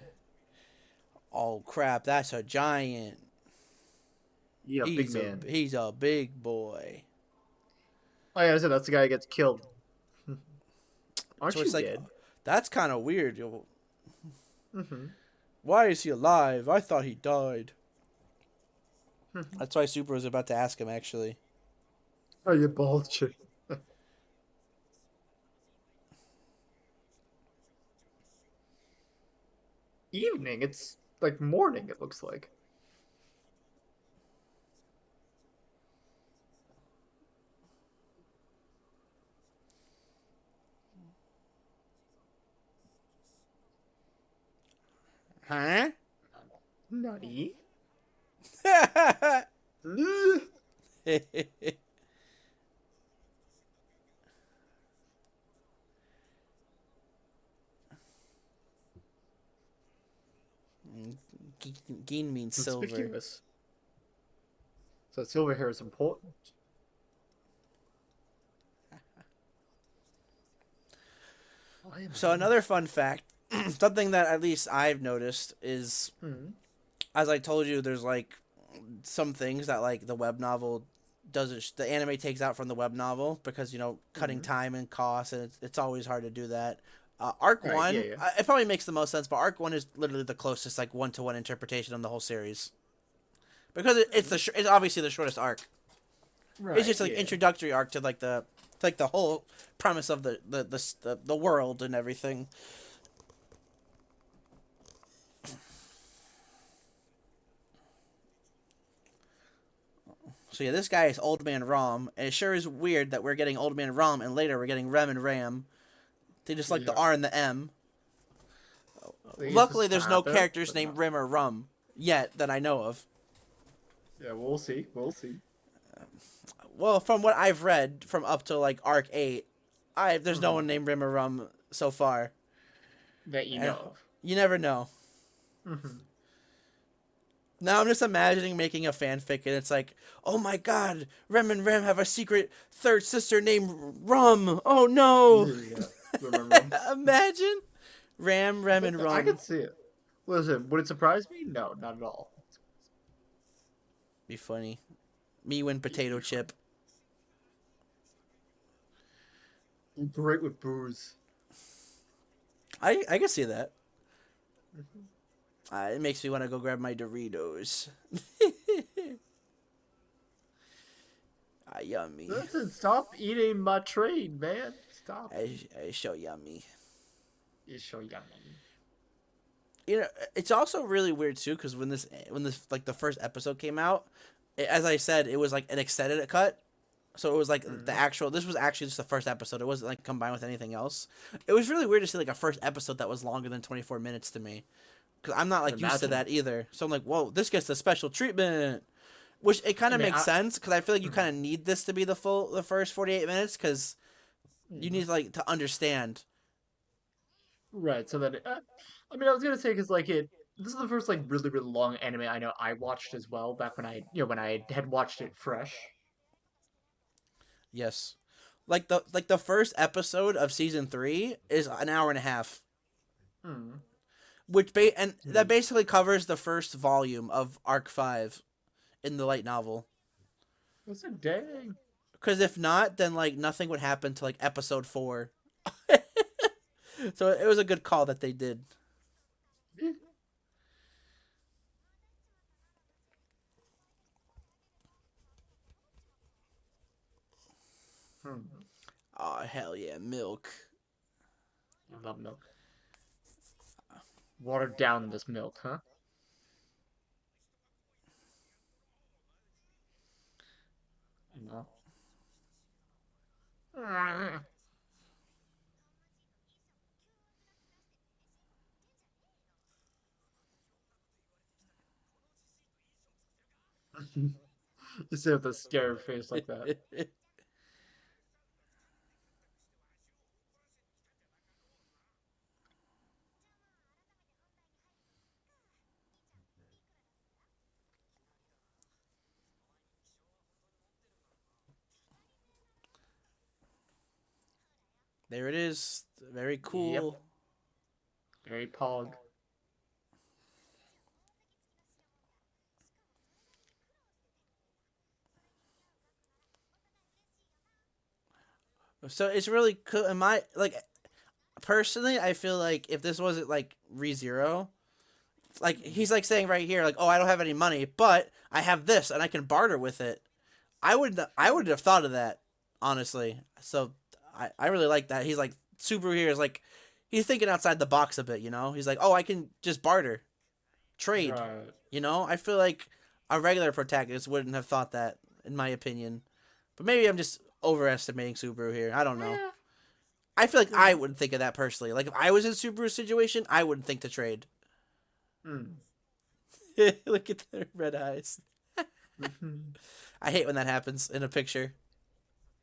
Speaker 2: Oh crap! That's a giant.
Speaker 1: Yeah, big man.
Speaker 2: He's a big boy.
Speaker 1: Like I said, that's the guy who gets killed.
Speaker 2: So
Speaker 1: Aren't you
Speaker 2: it's like,
Speaker 1: dead?
Speaker 2: that's kind of weird.
Speaker 1: Mm-hmm.
Speaker 2: Why is he alive? I thought he died.
Speaker 1: Mm-hmm.
Speaker 2: That's why Super was about to ask him actually.
Speaker 1: Oh, you bald chick. Evening. It's like morning. It looks like.
Speaker 2: Huh?
Speaker 1: Nutty.
Speaker 2: Geen means silver.
Speaker 1: Conspicuous. So silver hair is important. I am
Speaker 2: So
Speaker 1: Ani-mity.
Speaker 2: another fun fact, something that at least I've noticed is,
Speaker 1: Hmm.
Speaker 2: as I told you, there's like some things that like the web novel doesn't, the anime takes out from the web novel because cutting
Speaker 1: Hmm.
Speaker 2: time and cost, and it's always hard to do that. Arc
Speaker 1: Right. Yeah.
Speaker 2: one,
Speaker 1: Yeah.
Speaker 2: it probably makes the most sense, but Arc one is literally the closest like one to one interpretation of the whole series because it's obviously the shortest arc. It's
Speaker 1: Right.
Speaker 2: just like
Speaker 1: Yeah.
Speaker 2: introductory arc to like the whole premise of the world and everything. So yeah, this guy is Old Man Rom, and it sure is weird that we're getting Old Man Rom, and later we're getting Rem and Ram. They just like the
Speaker 1: Yeah.
Speaker 2: R and the M.
Speaker 1: These
Speaker 2: Luckily,
Speaker 1: just
Speaker 2: there's no
Speaker 1: happen,
Speaker 2: characters
Speaker 1: but
Speaker 2: named
Speaker 1: not.
Speaker 2: Rim or Rum yet that I know of.
Speaker 1: Yeah. We'll see. We'll see.
Speaker 2: Well, from what I've read from up to like Arc 8, there's no
Speaker 1: Hmm.
Speaker 2: one named Rim or Rum so far.
Speaker 1: That you
Speaker 2: And
Speaker 1: know of.
Speaker 2: you never know.
Speaker 1: Hmm.
Speaker 2: Now I'm just imagining making a fanfic and it's like, oh my god, Rem and Rem have a secret third sister named Rum. Oh no.
Speaker 1: Yeah. Remember him?
Speaker 2: Imagine Ram, Rem, and
Speaker 1: I
Speaker 2: Rum.
Speaker 1: could see it. Listen, would it surprise me? No, not at all.
Speaker 2: Be funny. Me win
Speaker 1: It'd
Speaker 2: potato
Speaker 1: be funny.
Speaker 2: chip.
Speaker 1: Great with booze.
Speaker 2: I can see that.
Speaker 1: Mhm.
Speaker 2: It makes me want to go grab my Doritos. Yummy.
Speaker 1: Listen, stop eating my trade, man. Stop it.
Speaker 2: I so yummy.
Speaker 1: It's so yummy.
Speaker 2: You know, it's also really weird too because when this like the first episode came out, as I said, it was like an extended cut. So it was like the
Speaker 1: Mm.
Speaker 2: actual. This was actually just the first episode. It wasn't like combined with anything else. It was really weird to see like a first episode that was longer than 24 minutes to me, because I'm not
Speaker 1: Can
Speaker 2: like used to
Speaker 1: imagine.
Speaker 2: that either. So I'm like, whoa, this gets the special treatment, which it kind
Speaker 1: I
Speaker 2: of
Speaker 1: mean,
Speaker 2: makes sense because I feel like you
Speaker 1: mm,
Speaker 2: kind of need this to be the first 48 minutes because you
Speaker 1: mm.
Speaker 2: need like to understand.
Speaker 1: Right. So that I mean, I was gonna say because like it. This is the first like really really long anime I know I watched as well. Back when when I had watched it fresh.
Speaker 2: Yes, like the first episode of season 3 is an hour and a half,
Speaker 1: Hmm.
Speaker 2: and that
Speaker 1: Right.
Speaker 2: basically covers the first volume of Arc 5 in the light novel.
Speaker 1: That's a dang.
Speaker 2: Because if not, then like nothing would happen to like episode 4. So it was a good call that they did.
Speaker 1: Eh. Hmm.
Speaker 2: Oh hell yeah, milk.
Speaker 1: I love milk. Water down this milk, huh? No. You say with a scared face like that.
Speaker 2: There it is. Very
Speaker 1: Yep.
Speaker 2: cool.
Speaker 1: Very pog.
Speaker 2: So it's really cool. Am I like personally? I feel like if this wasn't like ReZero, like he's like saying right here, like, oh, I don't have any money, but I have this and I can barter with it. I would have thought of that honestly. So I really like that. He's like Subaru here is like he's thinking outside the box a bit. He's like, oh, I can just barter, trade.
Speaker 1: Right.
Speaker 2: I feel like a regular protagonist wouldn't have thought that, in my opinion. But maybe I'm just overestimating Subaru here. I don't know.
Speaker 1: Eh,
Speaker 2: I feel like I
Speaker 1: yeah.
Speaker 2: wouldn't think of that personally. Like if I was in Subaru's situation, I wouldn't think to trade.
Speaker 1: Hmm.
Speaker 2: Look at their red eyes.
Speaker 1: Mhm.
Speaker 2: I hate when that happens in a picture.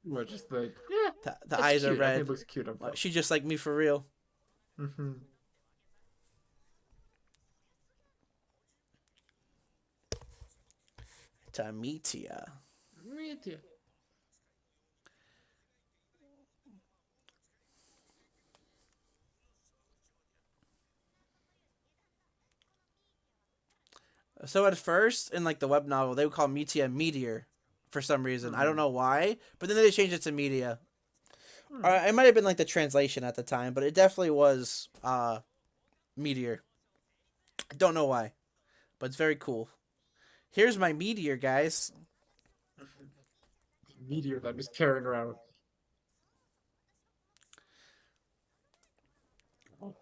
Speaker 1: Well, just like, yeah,
Speaker 2: The
Speaker 1: it's
Speaker 2: eyes are
Speaker 1: cute. I think
Speaker 2: red.
Speaker 1: it looks cute on phone.
Speaker 2: She just like me for real.
Speaker 1: Mm-hmm.
Speaker 2: Tamitia.
Speaker 1: Me too.
Speaker 2: So at first in like the web novel, they would call Mitia Meteor for some reason. I don't
Speaker 1: Hmm.
Speaker 2: know why, but then they changed it to Media.
Speaker 1: Hmm.
Speaker 2: It might have been like the translation at the time, but it definitely was Meteor. I don't know why, but it's very cool. Here's my Meteor, guys.
Speaker 1: Meteor that I'm just carrying around. Oh.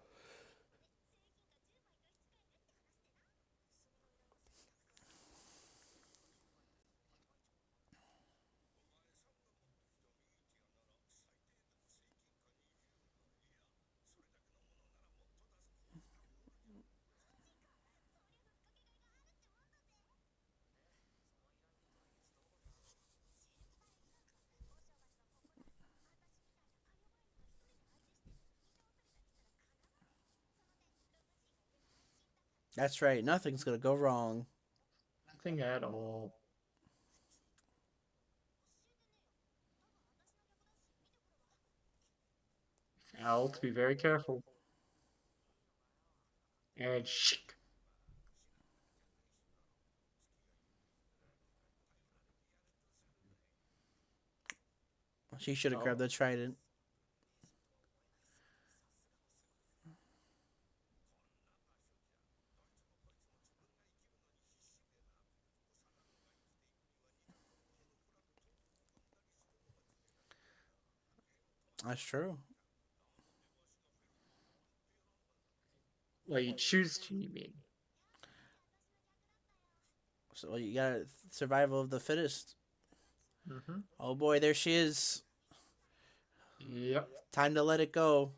Speaker 2: That's right. Nothing's gonna go wrong.
Speaker 1: Nothing at all. Al, to be very careful. And shh.
Speaker 2: She should have grabbed
Speaker 1: Oh.
Speaker 2: the trident. That's true.
Speaker 1: Well, you choose to, you mean?
Speaker 2: So you got survival of the fittest.
Speaker 1: Mm-hmm.
Speaker 2: Oh boy, there she is.
Speaker 1: Yep.
Speaker 2: Time to let it go.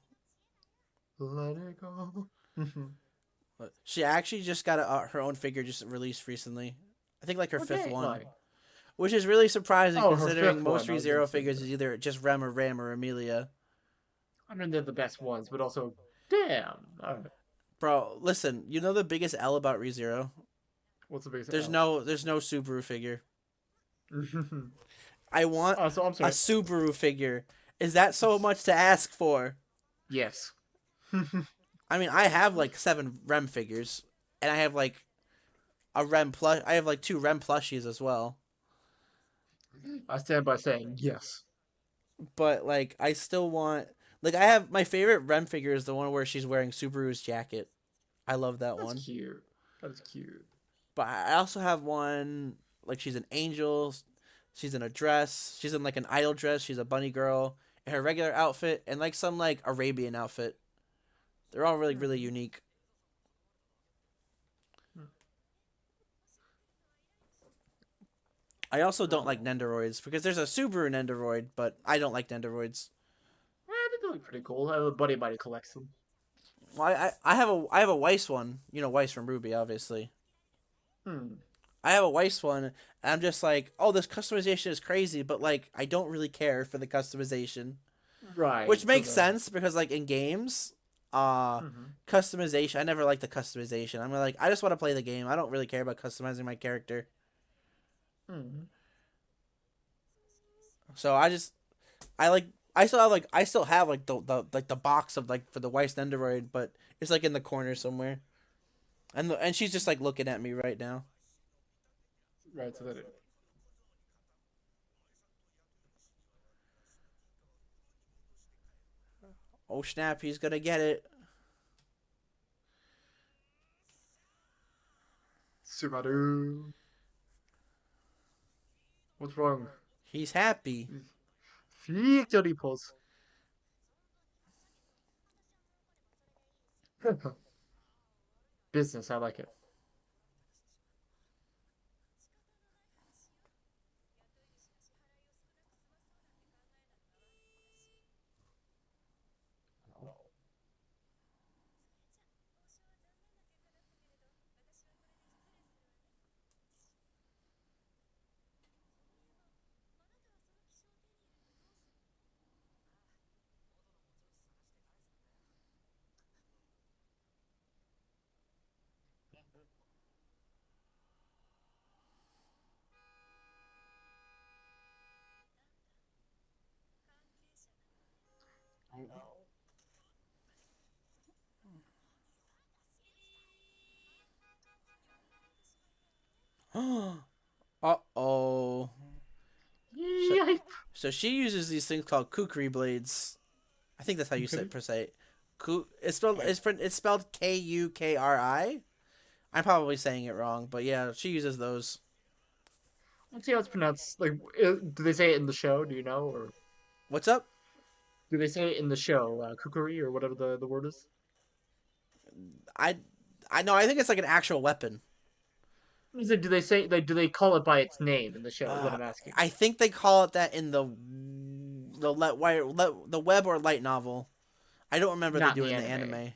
Speaker 1: Let it go. Mm-hmm.
Speaker 2: She actually just got her own figure just released recently. I think like her fifth
Speaker 1: Okay,
Speaker 2: one,
Speaker 1: like,
Speaker 2: which is really surprising
Speaker 1: oh, her
Speaker 2: considering
Speaker 1: fifth
Speaker 2: most
Speaker 1: one. I was gonna
Speaker 2: ReZero
Speaker 1: say
Speaker 2: figures
Speaker 1: that.
Speaker 2: is either just Rem or Ram or Amelia.
Speaker 1: I mean, they're the best ones, but also, damn. All right.
Speaker 2: Bro, listen, you know the biggest L about ReZero?
Speaker 1: What's the biggest
Speaker 2: There's
Speaker 1: L?
Speaker 2: no Subaru figure. I want
Speaker 1: Oh, so I'm
Speaker 2: a
Speaker 1: sorry.
Speaker 2: Subaru figure. Is that so much to ask for?
Speaker 1: Yes.
Speaker 2: I mean, I have like 7 Rem figures, and I have like a Rem plush. I have like 2 Rem plushies as well.
Speaker 1: I stand by saying yes.
Speaker 2: But like, I still want. Like, I have my favorite Rem figure is the one where she's wearing Subaru's jacket. I love that
Speaker 1: That's
Speaker 2: one.
Speaker 1: cute. That is cute.
Speaker 2: But I also have one like she's an angel. She's in a dress. She's in like an idol dress. She's a bunny girl in her regular outfit and like some like Arabian outfit. They're all really
Speaker 1: Mm-hmm.
Speaker 2: unique. I also don't like
Speaker 1: Oh.
Speaker 2: Nendoroids because there's a Subaru Nendoroid, but I don't like Nendoroids.
Speaker 1: They look pretty cool. I have a buddy of mine who collects them.
Speaker 2: Well, I have a Weiss one. You know Weiss from Ruby, obviously.
Speaker 1: Hmm.
Speaker 2: I have a Weiss one, and I'm just like, oh, this customization is crazy, but like, I don't really care for the customization, which
Speaker 1: Right. For
Speaker 2: makes
Speaker 1: the.
Speaker 2: sense because like in games, uh,
Speaker 1: Mm-hmm.
Speaker 2: customization. I never like the customization. I'm like, I just want to play the game. I don't really care about customizing my character.
Speaker 1: Mm-hmm.
Speaker 2: So I like I still have like the box of like for the Weiss Nendoroid, but it's like in the corner somewhere. And she's just like looking at me right now.
Speaker 1: Right. So that it.
Speaker 2: Oh snap, he's gonna get it.
Speaker 1: Subaru. What's wrong?
Speaker 2: He's happy.
Speaker 1: Victory pose. Business. I like it.
Speaker 2: Uh oh. So
Speaker 1: Yipe.
Speaker 2: so she uses these things called kukri blades. I think that's how you say
Speaker 1: Okay.
Speaker 2: per se. It's spelled
Speaker 1: I,
Speaker 2: it's spelled Kukri. I'm probably saying it wrong, but yeah, she uses those.
Speaker 1: let's see how it's pronounced. Like, do they say it in the show? Do you know, or
Speaker 2: What's up?
Speaker 1: do they say it in the show? Kukuri or whatever the word is.
Speaker 2: I I know. I think it's like an actual weapon.
Speaker 1: Is it, do they say like do they call it by its name in the show? Is what
Speaker 2: Uh,
Speaker 1: I'm asking.
Speaker 2: I think they call it that in the web or light novel. I don't remember they
Speaker 1: Not in
Speaker 2: do it
Speaker 1: the
Speaker 2: in the
Speaker 1: anime.
Speaker 2: anime.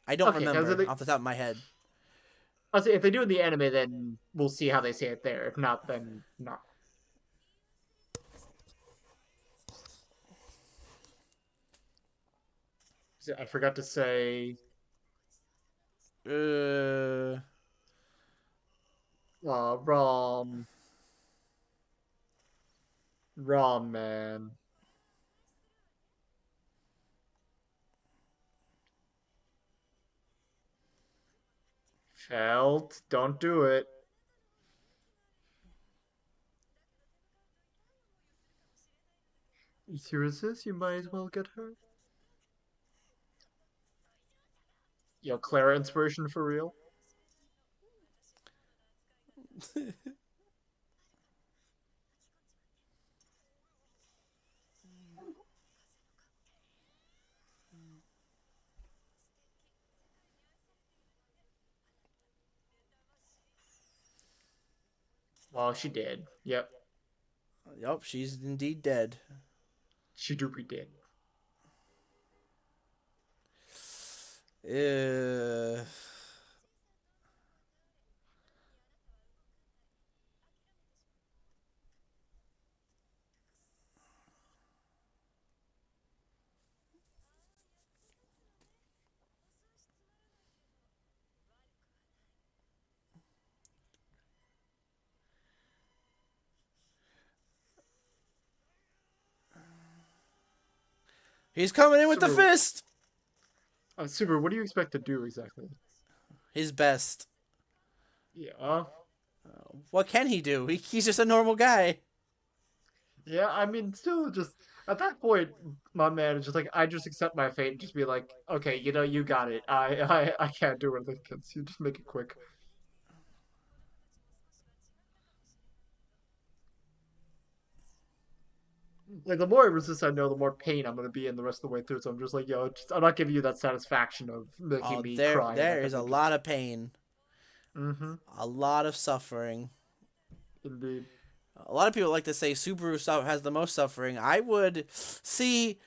Speaker 2: I don't
Speaker 1: Okay, because
Speaker 2: remember off the top of my head.
Speaker 1: I'll say if they do it in the anime, then we'll see how they say it there. If not, then not. I forgot to say,
Speaker 2: Uh,
Speaker 1: Rom, man. Felt, don't do it. If you resist, you might as well get hurt. Yo, Clara inspiration for real. Well, she did. Yep,
Speaker 2: Yup, she's indeed dead.
Speaker 1: she doopy did.
Speaker 2: Uh, he's coming in with the
Speaker 1: Super,
Speaker 2: fist.
Speaker 1: Super. What do you expect to do exactly?
Speaker 2: His best.
Speaker 1: Yeah,
Speaker 2: What can he do? He's just a normal guy.
Speaker 1: yeah. I mean, still, just at that point, my man is just like, I just accept my fate and just be like, okay, you got it. I can't do anything against you. Just make it quick. Like the more I resist, I know the more pain I'm gonna be in the rest of the way through. So I'm just like, I'm not giving you that satisfaction of making
Speaker 2: Oh,
Speaker 1: me
Speaker 2: there
Speaker 1: cry and
Speaker 2: there
Speaker 1: that kind
Speaker 2: is
Speaker 1: of
Speaker 2: a
Speaker 1: thing.
Speaker 2: lot of pain,
Speaker 1: Mm-hmm.
Speaker 2: a lot of suffering.
Speaker 1: Indeed.
Speaker 2: A lot of people like to say Subaru has the most suffering. I would see.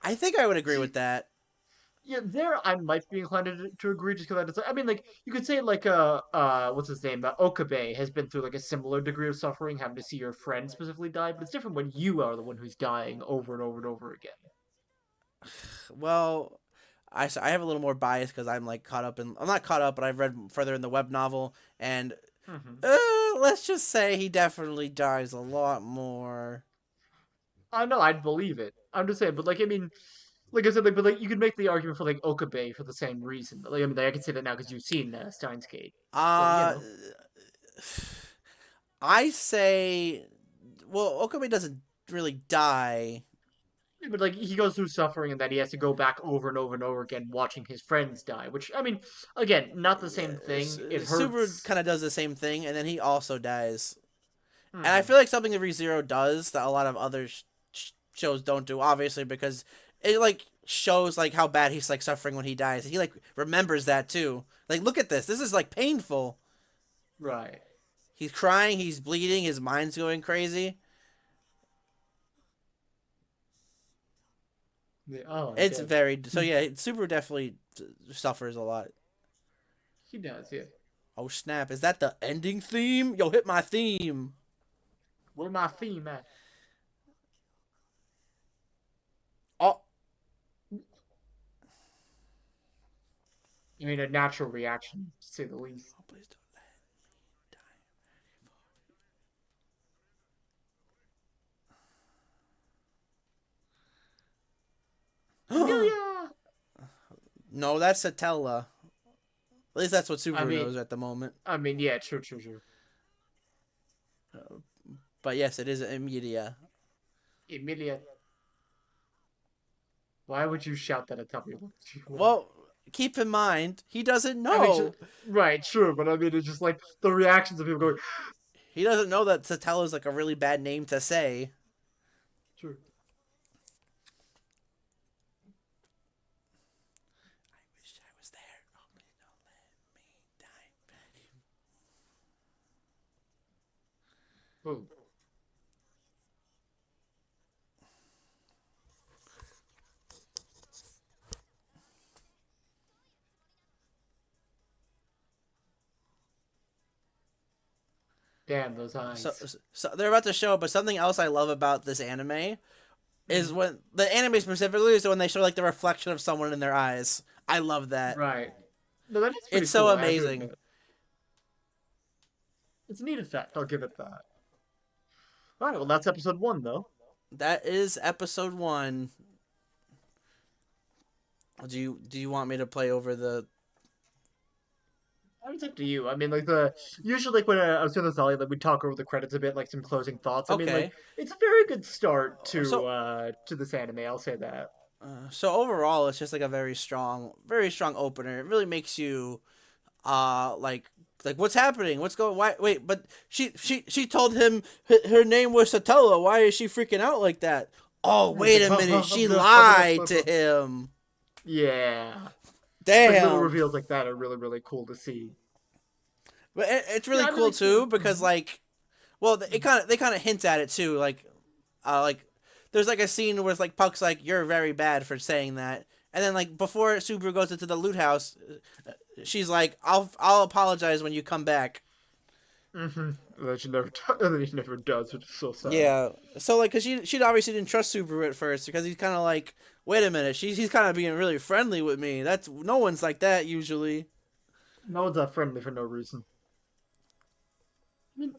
Speaker 2: I think I would agree
Speaker 1: See,
Speaker 2: with that.
Speaker 1: yeah, there I might be inclined to agree just because I mean, like you could say like what's his name? Okabe has been through like a similar degree of suffering, having to see your friend specifically die, but it's different when you are the one who's dying over and over and over again.
Speaker 2: Well, I have a little more bias because I'm like caught up in. I'm not caught up, but I've read further in the web novel, and
Speaker 1: Mm-hmm.
Speaker 2: let's just say he definitely dies a lot more.
Speaker 1: I know I'd believe it. I'm just saying, but like I mean, like I said, like, but like you could make the argument for like Okabe for the same reason. Like I mean, like, I can say that now because you've seen Steins Gate, but
Speaker 2: Uh, I say, well, Okabe doesn't really die.
Speaker 1: but like he goes through suffering and that he has to go back over and over and over again watching his friends die. Which I mean, again, not the same thing. It
Speaker 2: Subaru
Speaker 1: hurts.
Speaker 2: kind of does the same thing, and then he also dies. And I
Speaker 1: Hmm.
Speaker 2: feel like something that ReZero does that a lot of other shows don't do, obviously, because it like shows like how bad he's like suffering when he dies. He like remembers that too. Like, look at this. This is like painful.
Speaker 1: Right.
Speaker 2: He's crying. He's bleeding. His mind's going crazy.
Speaker 1: Yeah, oh, I
Speaker 2: It's
Speaker 1: did.
Speaker 2: very so. Yeah, Subaru definitely suffers a lot.
Speaker 1: He does. Yeah.
Speaker 2: Oh snap! Is that the ending theme? Yo, hit my theme.
Speaker 1: Where my theme at?
Speaker 2: Oh,
Speaker 1: I mean, a natural reaction to say the least.
Speaker 2: oh please don't.
Speaker 1: Amelia.
Speaker 2: No, that's Satella. At least that's what
Speaker 1: I
Speaker 2: Subaru
Speaker 1: mean,
Speaker 2: knows at the moment.
Speaker 1: yeah, true, true, true.
Speaker 2: But yes, it is Immediate.
Speaker 1: Emilia. Why would you shout that at top of your lungs?
Speaker 2: Well, keep in mind, he doesn't
Speaker 1: I mean, just,
Speaker 2: know.
Speaker 1: right, true, but I mean, it's just like the reactions of people going,
Speaker 2: He doesn't know that Satella is like a really bad name to say.
Speaker 1: true.
Speaker 2: I wish I was there. Oh, please don't let me die.
Speaker 1: Oh, damn those
Speaker 2: So,
Speaker 1: eyes.
Speaker 2: so they're about to show, but something else I love about this anime is
Speaker 1: Hmm.
Speaker 2: when the anime specifically is when they show like the reflection of someone in their eyes. I love that.
Speaker 1: Right. No, that is pretty
Speaker 2: It's so
Speaker 1: cool. I have to
Speaker 2: amazing.
Speaker 1: admit, it's a neat effect. I'll give it that. All right, well, that's episode one, though.
Speaker 2: That is episode 1. Do you want me to play over the?
Speaker 1: It's up to you. I mean, like the usually like when I was doing this, Ollie, like we talk over the credits a bit, like some closing thoughts. I mean, like
Speaker 2: Okay.
Speaker 1: it's a very good start
Speaker 2: So
Speaker 1: to this anime. I'll say that.
Speaker 2: so overall, it's just like a very strong opener. It really makes you like what's happening? What's going? Why? Wait, but she told him her name was Satella. Why is she freaking out like that? Oh,
Speaker 1: It's
Speaker 2: wait
Speaker 1: like
Speaker 2: a minute. She
Speaker 1: blah, blah, blah,
Speaker 2: lied
Speaker 1: blah,
Speaker 2: to
Speaker 1: blah.
Speaker 2: him.
Speaker 1: Yeah, like little
Speaker 2: Damn.
Speaker 1: reveals like that are really really cool to see.
Speaker 2: But it's
Speaker 1: Yeah,
Speaker 2: really
Speaker 1: I
Speaker 2: cool
Speaker 1: really feel.
Speaker 2: too because like, well, they kind of hint at it too. Like there's like a scene where it's like Puck's like, "You're very bad for saying that," and then like before Subaru goes into the loot house, she's like, "I'll apologize when you come back."
Speaker 1: Mm-hmm. That she never, that she never does, which is so sad.
Speaker 2: Yeah. So like, cause she obviously didn't trust Subaru at first because he's kind of like, wait a minute, he's kind of being really friendly with me. That's no one's like that usually.
Speaker 1: No one's that friendly for no reason. I mean,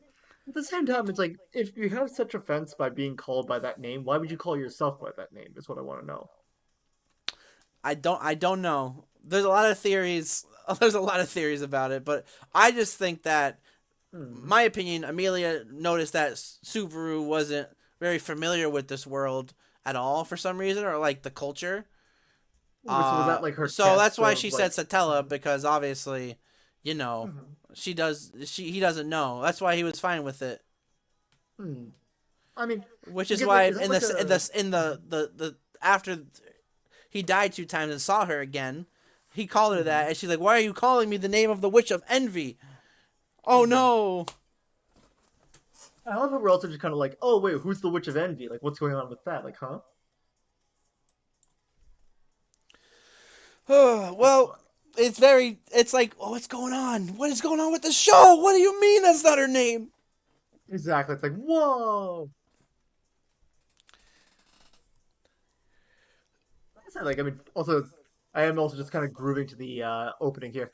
Speaker 1: at the same time, it's like if you have such offense by being called by that name, why would you call yourself by that name? Is what I want to know.
Speaker 2: I don't know. There's a lot of theories. There's a lot of theories about it, but I just think that,
Speaker 1: Hmm.
Speaker 2: my opinion, Amelia noticed that Subaru wasn't very familiar with this world at all for some reason, or like the culture.
Speaker 1: So was that like her
Speaker 2: So that's
Speaker 1: test
Speaker 2: why
Speaker 1: of
Speaker 2: she said
Speaker 1: like?
Speaker 2: Satella because obviously, you know,
Speaker 1: Mhm.
Speaker 2: he doesn't know. That's why he was fine with it.
Speaker 1: Hmm. I mean,
Speaker 2: Which is
Speaker 1: because
Speaker 2: why
Speaker 1: like, is that
Speaker 2: in
Speaker 1: like
Speaker 2: this
Speaker 1: a?
Speaker 2: the after he died 2 times and saw her again, he called her that,
Speaker 1: Mhm.
Speaker 2: and she's like, "Why are you calling me the name of the Witch of Envy?" Oh
Speaker 1: Mhm.
Speaker 2: no!
Speaker 1: I love how we're also just kind of like, oh wait, who's the Witch of Envy? Like, what's going on with that? Like, huh? That's
Speaker 2: Well,
Speaker 1: fun.
Speaker 2: it's very. It's like, oh, what's going on? What is going on with the show? What do you mean that's not her name?
Speaker 1: Exactly. It's like, whoa. Like I said, like I mean, also I am also just kind of grooving to the opening here.